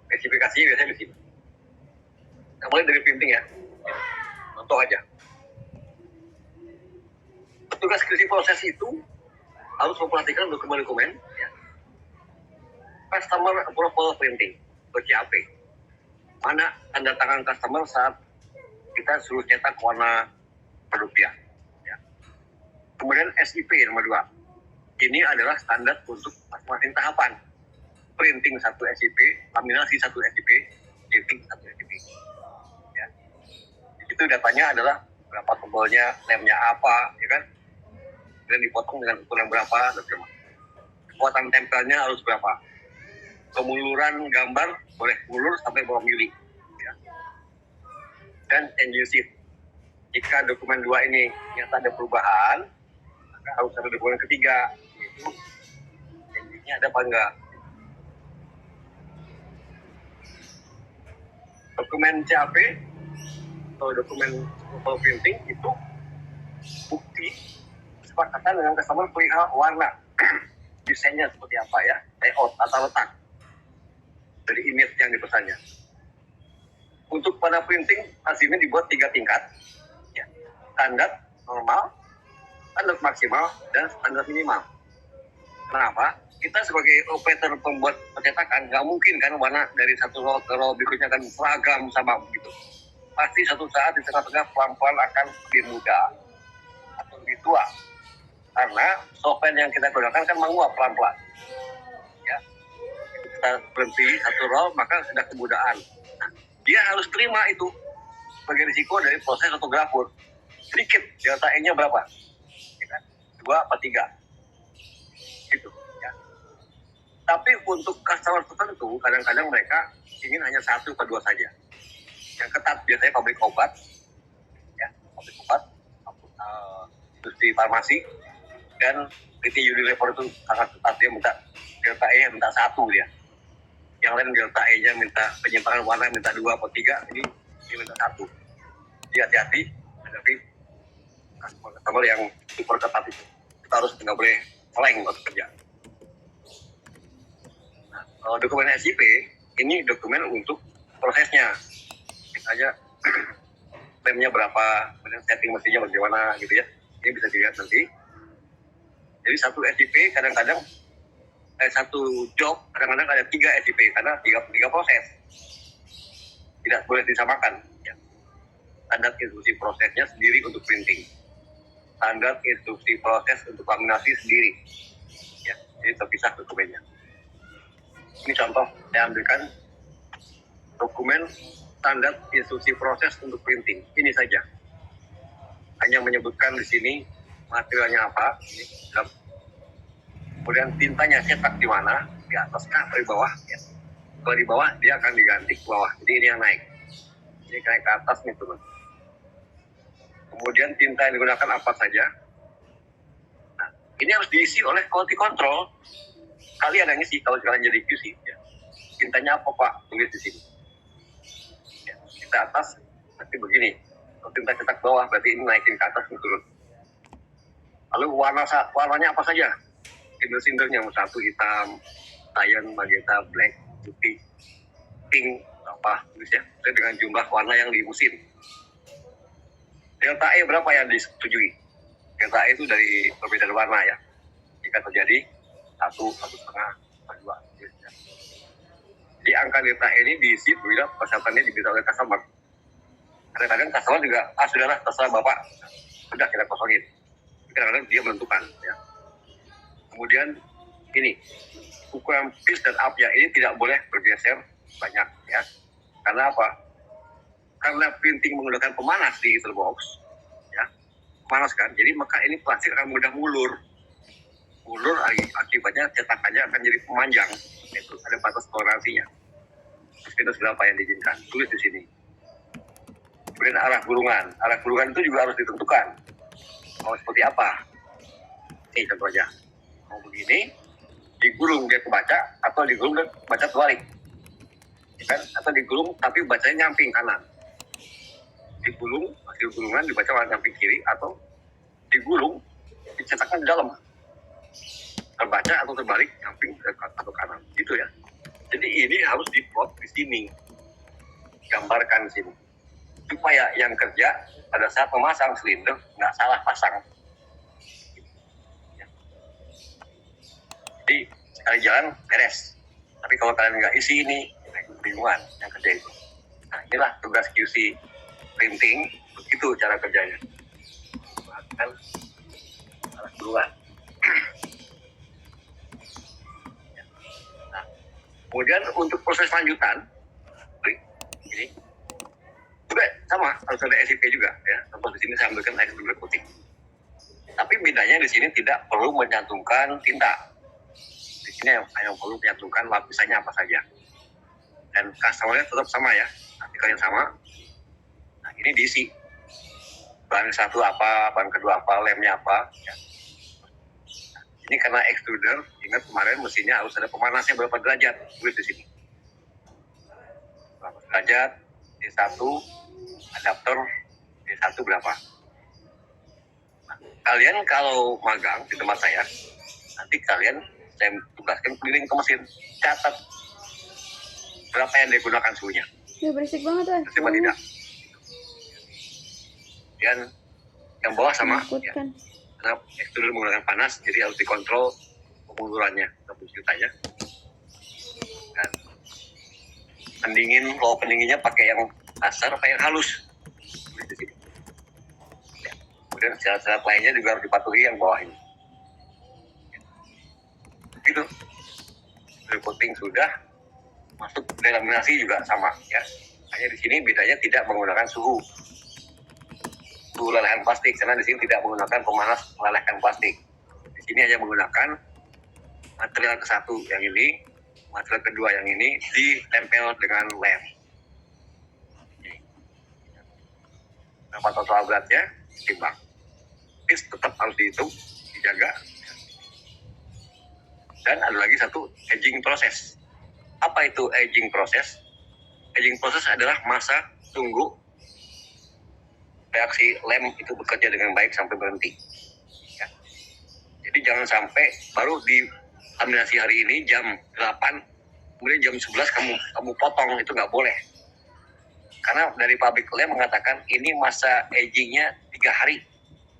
Spesifikasinya biasanya di sini. Nah, mulai dari printing ya. Contoh aja. Petugas QC proses itu harus memperhatikan dokumen-dokumen ya. Customer Approval Printing atau CAP. Mana tanda tangan customer saat kita suruh cetak warna rupiah. Ya. Kemudian SIP nomor 2. Ini adalah standar untuk masing-masing tahapan. Printing 1 SIP, laminasi 1 SIP, sheeting 1 SIP. Ya. Itu datanya adalah berapa tebalnya, lemnya apa, ya kan? Dan dipotong dengan ukuran berapa, dan berapa. Kekuatan tempelnya harus berapa. Pemuluran gambar boleh mulur sampai bawah mili. Ya. Dan engine sheet. Jika dokumen 2 ini ternyata ada perubahan, maka harus ada dokumen ketiga, yaitu engine-nya ada apa enggak. Dokumen CAP atau dokumen printing itu bukti kesepakatan dengan customer perihal warna, desainnya seperti apa ya, layout, tata letak dari image yang dipesannya. Untuk pada printing hasilnya dibuat 3 tingkat, ya. Standar normal, standar maksimal, dan standar minimal. Kenapa? Kita sebagai operator pembuat percetakan nggak mungkin kan warna dari satu roll ke roll berikutnya kan seragam sama begitu. Pasti satu saat di tengah-tengah pelan-pelan akan lebih muda atau lebih tua. Karena software yang kita gunakan kan menguap pelan-pelan. Ya, kita berhenti satu roll maka sudah kemudaan. Nah, dia harus terima itu sebagai risiko dari proses fotografur. Sedikit delta E-nya berapa? Ya kan? 2 atau 3. Gitu. Tapi untuk customer tertentu, kadang-kadang mereka ingin hanya 1 atau 2 saja. Yang ketat biasanya pabrik obat, ya, pabrik obat, industri farmasi, dan PT Unilever itu sangat ketat, dia minta delta E minta 1 dia. Yang lain delta E-nya minta penyimpangan warna minta 2 atau 3, ini minta 1. Jadi hati-hati hadapi customer yang super ketat itu. Kita harus nggak boleh meleng waktu kerja. Nah, kalau dokumen SIP, ini dokumen untuk prosesnya. Misalnya lemnya berapa, kemudian setting mesinnya bagaimana gitu ya. Ini bisa dilihat nanti. Jadi satu SIP kadang-kadang satu job kadang-kadang ada 3 SIP karena 3 proses. Tidak boleh disamakan. Ya. Standar instruksi prosesnya sendiri untuk printing. Standar instruksi proses untuk laminasi sendiri. Ya, jadi terpisah dokumennya. Ini contoh saya ambilkan dokumen standar instruksi proses untuk printing. Ini saja. Hanya menyebutkan di sini materialnya apa. Ini, kemudian tintanya cetak di mana, di atas kah atau di bawah. Ya. Kalau di bawah dia akan diganti ke bawah. Jadi ini yang naik. Ini naik ke atas nih turun. Kemudian tinta yang digunakan apa saja. Nah, ini harus diisi oleh quality control. Kalian yang isi kalau kalian jadi QC. Ya. Tintanya apa Pak? Tulis di sini. Ya, tinta atas nanti begini. Kalau tinta cetak bawah berarti ini naikin ke atas turun. Lalu warnanya apa saja? Sinder-sindernya satu hitam, cyan, magenta, black, putih, pink, apa tulis ya. Dengan jumlah warna yang di mesin. Delta E berapa yang disetujui? Delta E itu dari perbedaan warna ya. Jika terjadi 1, 1,5, 2. Ya. Jadi angka delta E ini diisi bila persyaratannya diberitahu oleh customer. Kadang-kadang customer juga, sudahlah terserah Bapak, sudah kita kosongin. Kadang-kadang dia menentukan. Ya. Kemudian ini, ukuran piece dan up-nya ini tidak boleh bergeser banyak ya. Karena apa? Karena printing menggunakan pemanas di heater box, ya, panas kan, jadi maka ini plastik akan mudah mulur. Mulur akibatnya cetakannya akan jadi pemanjang. Itu ada batas toleransinya. Minus berapa yang diizinkan? Tulis di sini. Kemudian arah gulungan itu juga harus ditentukan. Mau seperti apa? Ini contoh aja. Mau begini, digulung dia kebaca, atau digulung dia baca terbalik. Kan? Atau digulung tapi bacanya nyamping kanan. Digulung, hasil gulungan dibaca warna nyamping kiri, atau digulung, dicetakkan di dalam. Terbaca atau terbalik, nyamping atau kanan. Gitu ya. Jadi ini harus diplot di sini. Gambarkan di sini. Supaya yang kerja pada saat memasang silinder, nggak salah pasang. Jadi sekali jalan, beres. Tapi kalau kalian nggak isi ini, bingungan yang kerja itu. Nah, inilah tugas QC printing, begitu cara kerjanya. Kan arah duluan. Nah, kemudian untuk proses lanjutan, ini juga sama, harus ada SIP juga ya. Contoh di sini saya ambilkan extruder coating. Tapi bedanya di sini tidak perlu mencantumkan tinta. Di sini yang perlu mencantumkan lapisannya apa saja. Dan customer-nya tetap sama ya, artikelnya sama. Nah ini diisi bahan satu apa, bahan kedua apa, lemnya apa ya. Nah, ini karena extruder, ingat kemarin mesinnya harus ada pemanasnya berapa derajat, tulis di sini berapa derajat, D1 adapter D1 berapa. Nah, kalian kalau magang di tempat saya, nanti saya tugaskan keliling ke mesin, catat berapa yang digunakan suhunya. Ya berisik banget tuh. Terima tidak. Dan yang bawah sama. Ya. Menakutkan. Karena extruder menggunakan panas, jadi harus dikontrol pengulurannya ataupun ceritanya. Dan pendinginnya pakai yang kasar apa yang halus. Ya. Kemudian syarat-syarat lainnya juga harus dipatuhi yang bawah ini. Gitu. Coating sudah. Masuk delaminasi juga sama ya. Hanya di sini bedanya tidak menggunakan suhu lelehan plastik, karena di sini tidak menggunakan pemanas melelehkan plastik. Di sini hanya menggunakan material ke satu yang ini, material kedua yang ini ditempel dengan lem. Berapa total beratnya? Timbang. Pitch tetap harus dihitung, dijaga. Dan ada lagi satu edging proses. Apa itu aging proses? Aging proses adalah masa tunggu reaksi lem itu bekerja dengan baik sampai berhenti. Ya. Jadi jangan sampai baru di laminasi hari ini jam 8, kemudian jam 11 kamu potong, itu nggak boleh. Karena dari pabrik lem mengatakan ini masa agingnya 3 hari.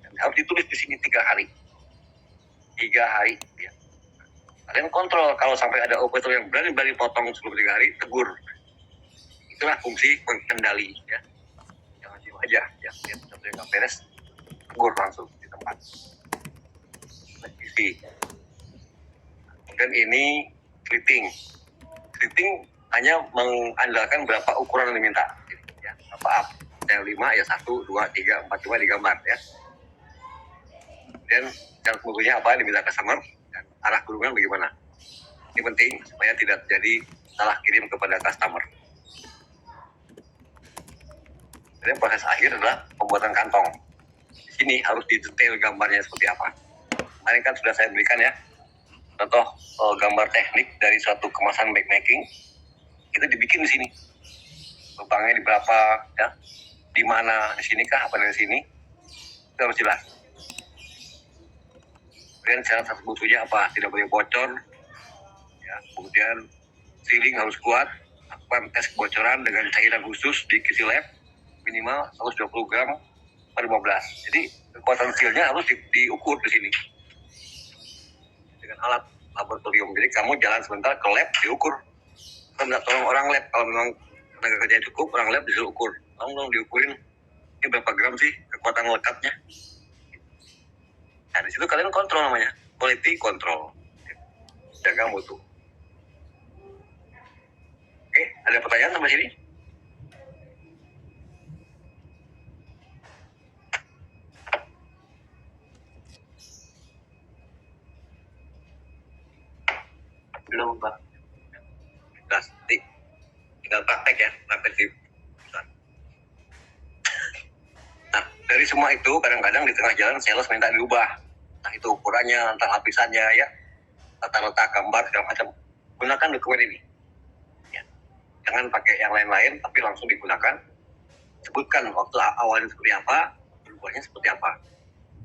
Dan harus ditulis di sini 3 hari. 3 hari. Ya. Kalian kontrol kalau sampai ada operator yang berani potong sebelum 3 hari, tegur. Itulah fungsi pengendali. Ya. Jangan diam aja. Ya. Lihat sesuatu yang nggak beres, tegur langsung di tempat. Revisi. Dan ini clipping. Clipping hanya mengandalkan berapa ukuran yang diminta. Ya, apa yang 5 ya 1, 2, 3, 4 cuma digambar ya. Dan cara pengukurnya apa diminta customer dan arah gulungan bagaimana. Ini penting supaya tidak terjadi salah kirim kepada customer. Dan proses akhir adalah pembuatan kantong. Di sini harus didetail gambarnya seperti apa. Kemarin kan sudah saya berikan ya contoh gambar teknik dari suatu kemasan backpacking. Itu dibikin di sini. Lubangnya di berapa, ya, di mana, di sini kah, apa dari sini, itu harus jelas. Kemudian syarat satu butuhnya apa, tidak boleh bocor, ya. Kemudian sealing harus kuat, lakukan tes kebocoran dengan cairan khusus di QC Lab, minimal 120 gram per 15. Jadi kekuatan sealnya harus diukur di sini dengan alat laboratorium. Jadi kamu jalan sebentar ke lab diukur. Kita minta tolong orang lab, kalau memang tenaga kerja cukup, orang lab disuruh ukur. Tolong diukurin, ini berapa gram sih kekuatan lekatnya. Nah, di situ kalian kontrol namanya, quality control. Jaga mutu. Oke, ada pertanyaan sampai sini? Belum, Pak. Pasti. Tinggal praktek ya, praktek di perusahaan. Nah, dari semua itu kadang-kadang di tengah jalan sales minta diubah. Entah itu ukurannya, entah lapisannya ya, tata letak gambar segala macam. Gunakan dokumen ini. Ya. Jangan pakai yang lain-lain, tapi langsung digunakan. Sebutkan waktu awalnya seperti apa, berubahnya seperti apa,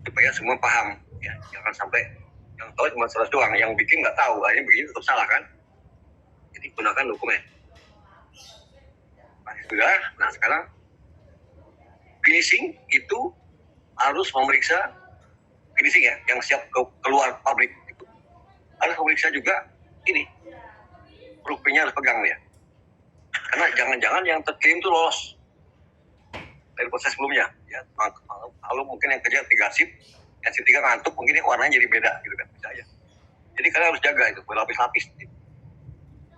supaya semua paham. Ya, jangan sampai yang tahu cuma sales doang, yang bikin nggak tahu, akhirnya begini tetap salah kan. Jadi gunakan dokumen. Sudah, nah sekarang finishing itu harus memeriksa finishing ya, yang siap keluar pabrik itu. Harus memeriksa juga ini, proofnya harus pegang ya. Karena jangan-jangan yang terkirim itu lolos dari proses sebelumnya. Ya, kalau mungkin yang kerja 3 shift, yang shift 3 ngantuk, mungkin ini warnanya jadi beda gitu kan, bisa aja. Jadi kalian harus jaga itu, berlapis-lapis.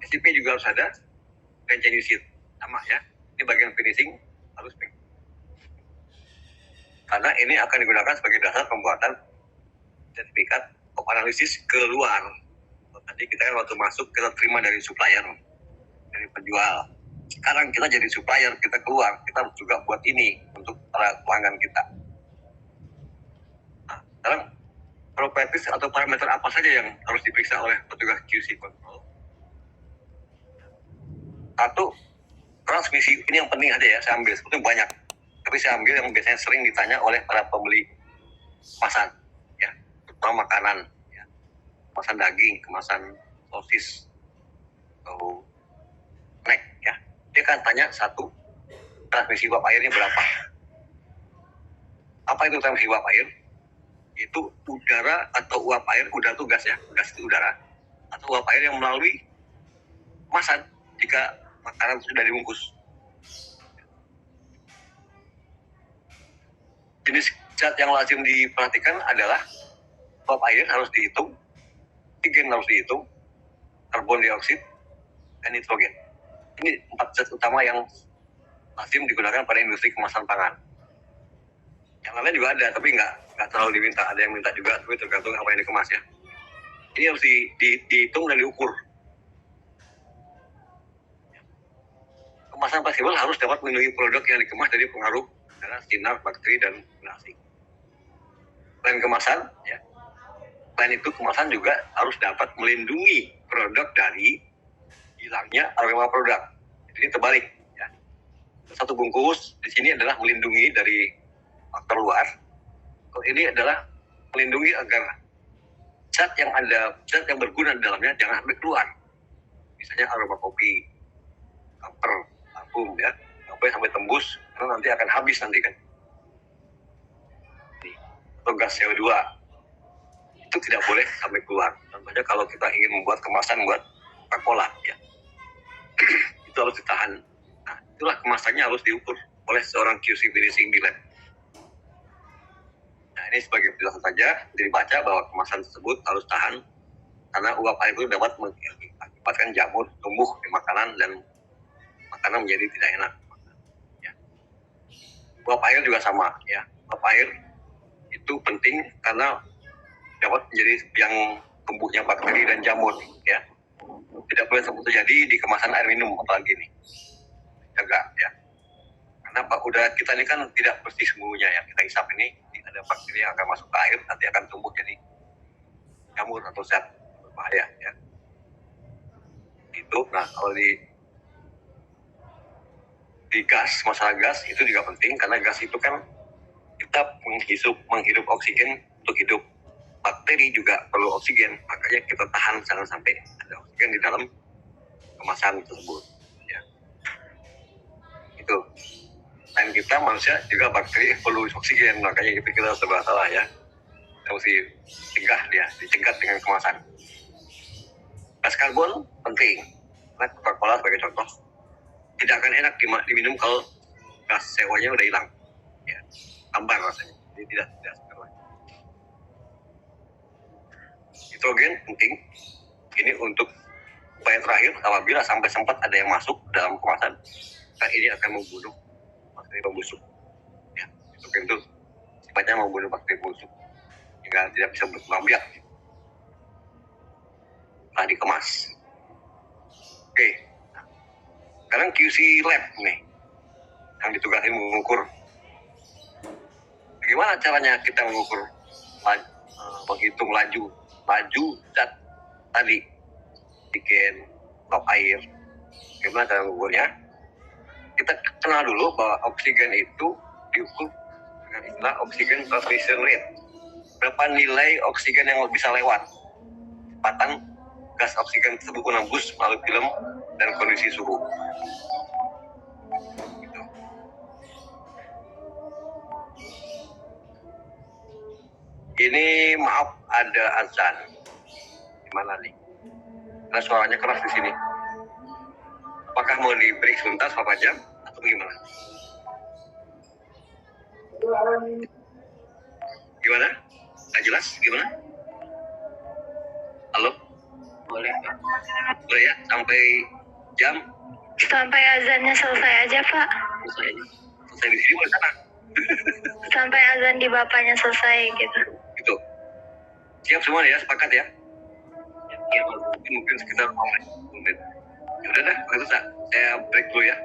SCP juga harus ada, dan change sheet sama ya. Ini bagian finishing harus pink. Karena ini akan digunakan sebagai dasar pembuatan sertifikat of analysis keluar. Tadi kita kan waktu masuk kita terima dari supplier, dari penjual. Sekarang kita jadi supplier, kita keluar, kita harus juga buat ini untuk para pelanggan kita. Nah, sekarang properties atau parameter apa saja yang harus diperiksa oleh petugas QC control? Satu, transmisi, ini yang penting aja ya, saya ambil, sebetulnya banyak. Tapi saya ambil yang biasanya sering ditanya oleh para pembeli kemasan, ya, terutama makanan, ya, kemasan daging, kemasan sosis, atau snack, ya. Dia kan tanya satu, transmisi uap airnya berapa? Apa itu transmisi uap air? Itu udara atau uap air, udara itu gas ya, gas itu udara. Atau uap air yang melalui kemasan jika makanan sudah dibungkus. Jenis zat yang lazim diperhatikan adalah uap air harus dihitung, oksigen harus dihitung, karbon dioksida, dan nitrogen. Ini 4 zat utama yang lazim digunakan pada industri kemasan pangan. Yang lain juga ada, tapi nggak terlalu diminta. Ada yang minta juga, tapi tergantung apa yang dikemas ya. Ini harus dihitung dan diukur. Kemasan fleksibel harus dapat melindungi produk yang dikemas dari pengaruh udara, sinar, bakteri, dan benda asing. Selain kemasan, ya, selain itu kemasan juga harus dapat melindungi produk dari hilangnya aroma produk. Jadi terbalik. Ya. Satu bungkus di sini adalah melindungi dari faktor luar. Kalau ini adalah melindungi agar zat yang berguna di dalamnya jangan sampai keluar. Misalnya aroma kopi, kamper, parfum ya, sampai tembus, karena nanti akan habis nanti kan. Atau gas CO2 itu tidak boleh sampai keluar. Contohnya kalau kita ingin membuat kemasan buat Coca-Cola ya, itu harus ditahan. Nah, itulah kemasannya harus diukur oleh seorang QC finishing di lab. Nah, ini sebagai penjelasan saja, jadi baca bahwa kemasan tersebut harus tahan karena uap air itu dapat mengakibatkan jamur tumbuh di makanan dan makanan menjadi tidak enak. Ya. Uap air juga sama ya. Uap air itu penting karena dapat menjadi yang tumbuhnya bakteri dan jamur ya. Tidak boleh sampai terjadi di kemasan air minum apalagi ini. Jaga ya. Karena udah kita ini kan tidak bersih semuanya yang kita hisap ini ada bakteri yang akan masuk ke air nanti akan tumbuh jadi jamur atau zat berbahaya ya. Itu nah kalau di gas, masalah gas itu juga penting karena gas itu kan kita menghirup oksigen untuk hidup. Bakteri juga perlu oksigen, makanya kita tahan jangan sampai ada oksigen di dalam kemasan tersebut ya. Itu. Dan kita manusia juga bakteri perlu oksigen, makanya kita serba salah ya. Kita mesti cegah dia, dicegat dengan kemasan. Gas karbon penting. Nah, Coca-Cola sebagai contoh tidak akan enak diminum kalau gas CO2-nya udah hilang. Ya, hambar rasanya. Jadi tidak segar lagi. Nitrogen penting. Ini untuk upaya terakhir apabila sampai sempat ada yang masuk dalam kemasan, nah ini akan membunuh bakteri pembusuk. Ya, nitrogen itu sifatnya membunuh bakteri pembusuk hingga tidak bisa berkembang biak. Nah, dikemas. Oke. Sekarang QC lab nih yang ditugasin mengukur. Bagaimana caranya kita mengukur, menghitung laju zat tadi, bikin uap air. Bagaimana cara mengukurnya? Kita kenal dulu bahwa oksigen itu diukur dengan istilah oksigen transmission rate. Berapa nilai oksigen yang bisa lewat? Kecepatan gas oksigen tersebut menembus melalui film dan kondisi suhu. Gitu. Ini maaf ada azan. Gimana nih? Karena suaranya keras di sini. Apakah mau di break sebentar berapa jam atau gimana? Gimana? Nggak jelas? Gimana? Halo? Boleh ya? Sampai jam? Sampai azannya selesai aja, Pak. Selesai di sini boleh sana? Sampai azan di bapaknya selesai gitu. Gitu. Siap semua ya? Sepakat ya? Ya, mungkin sekitar 5 menit. Ya udah dah, begitu saya break dulu ya.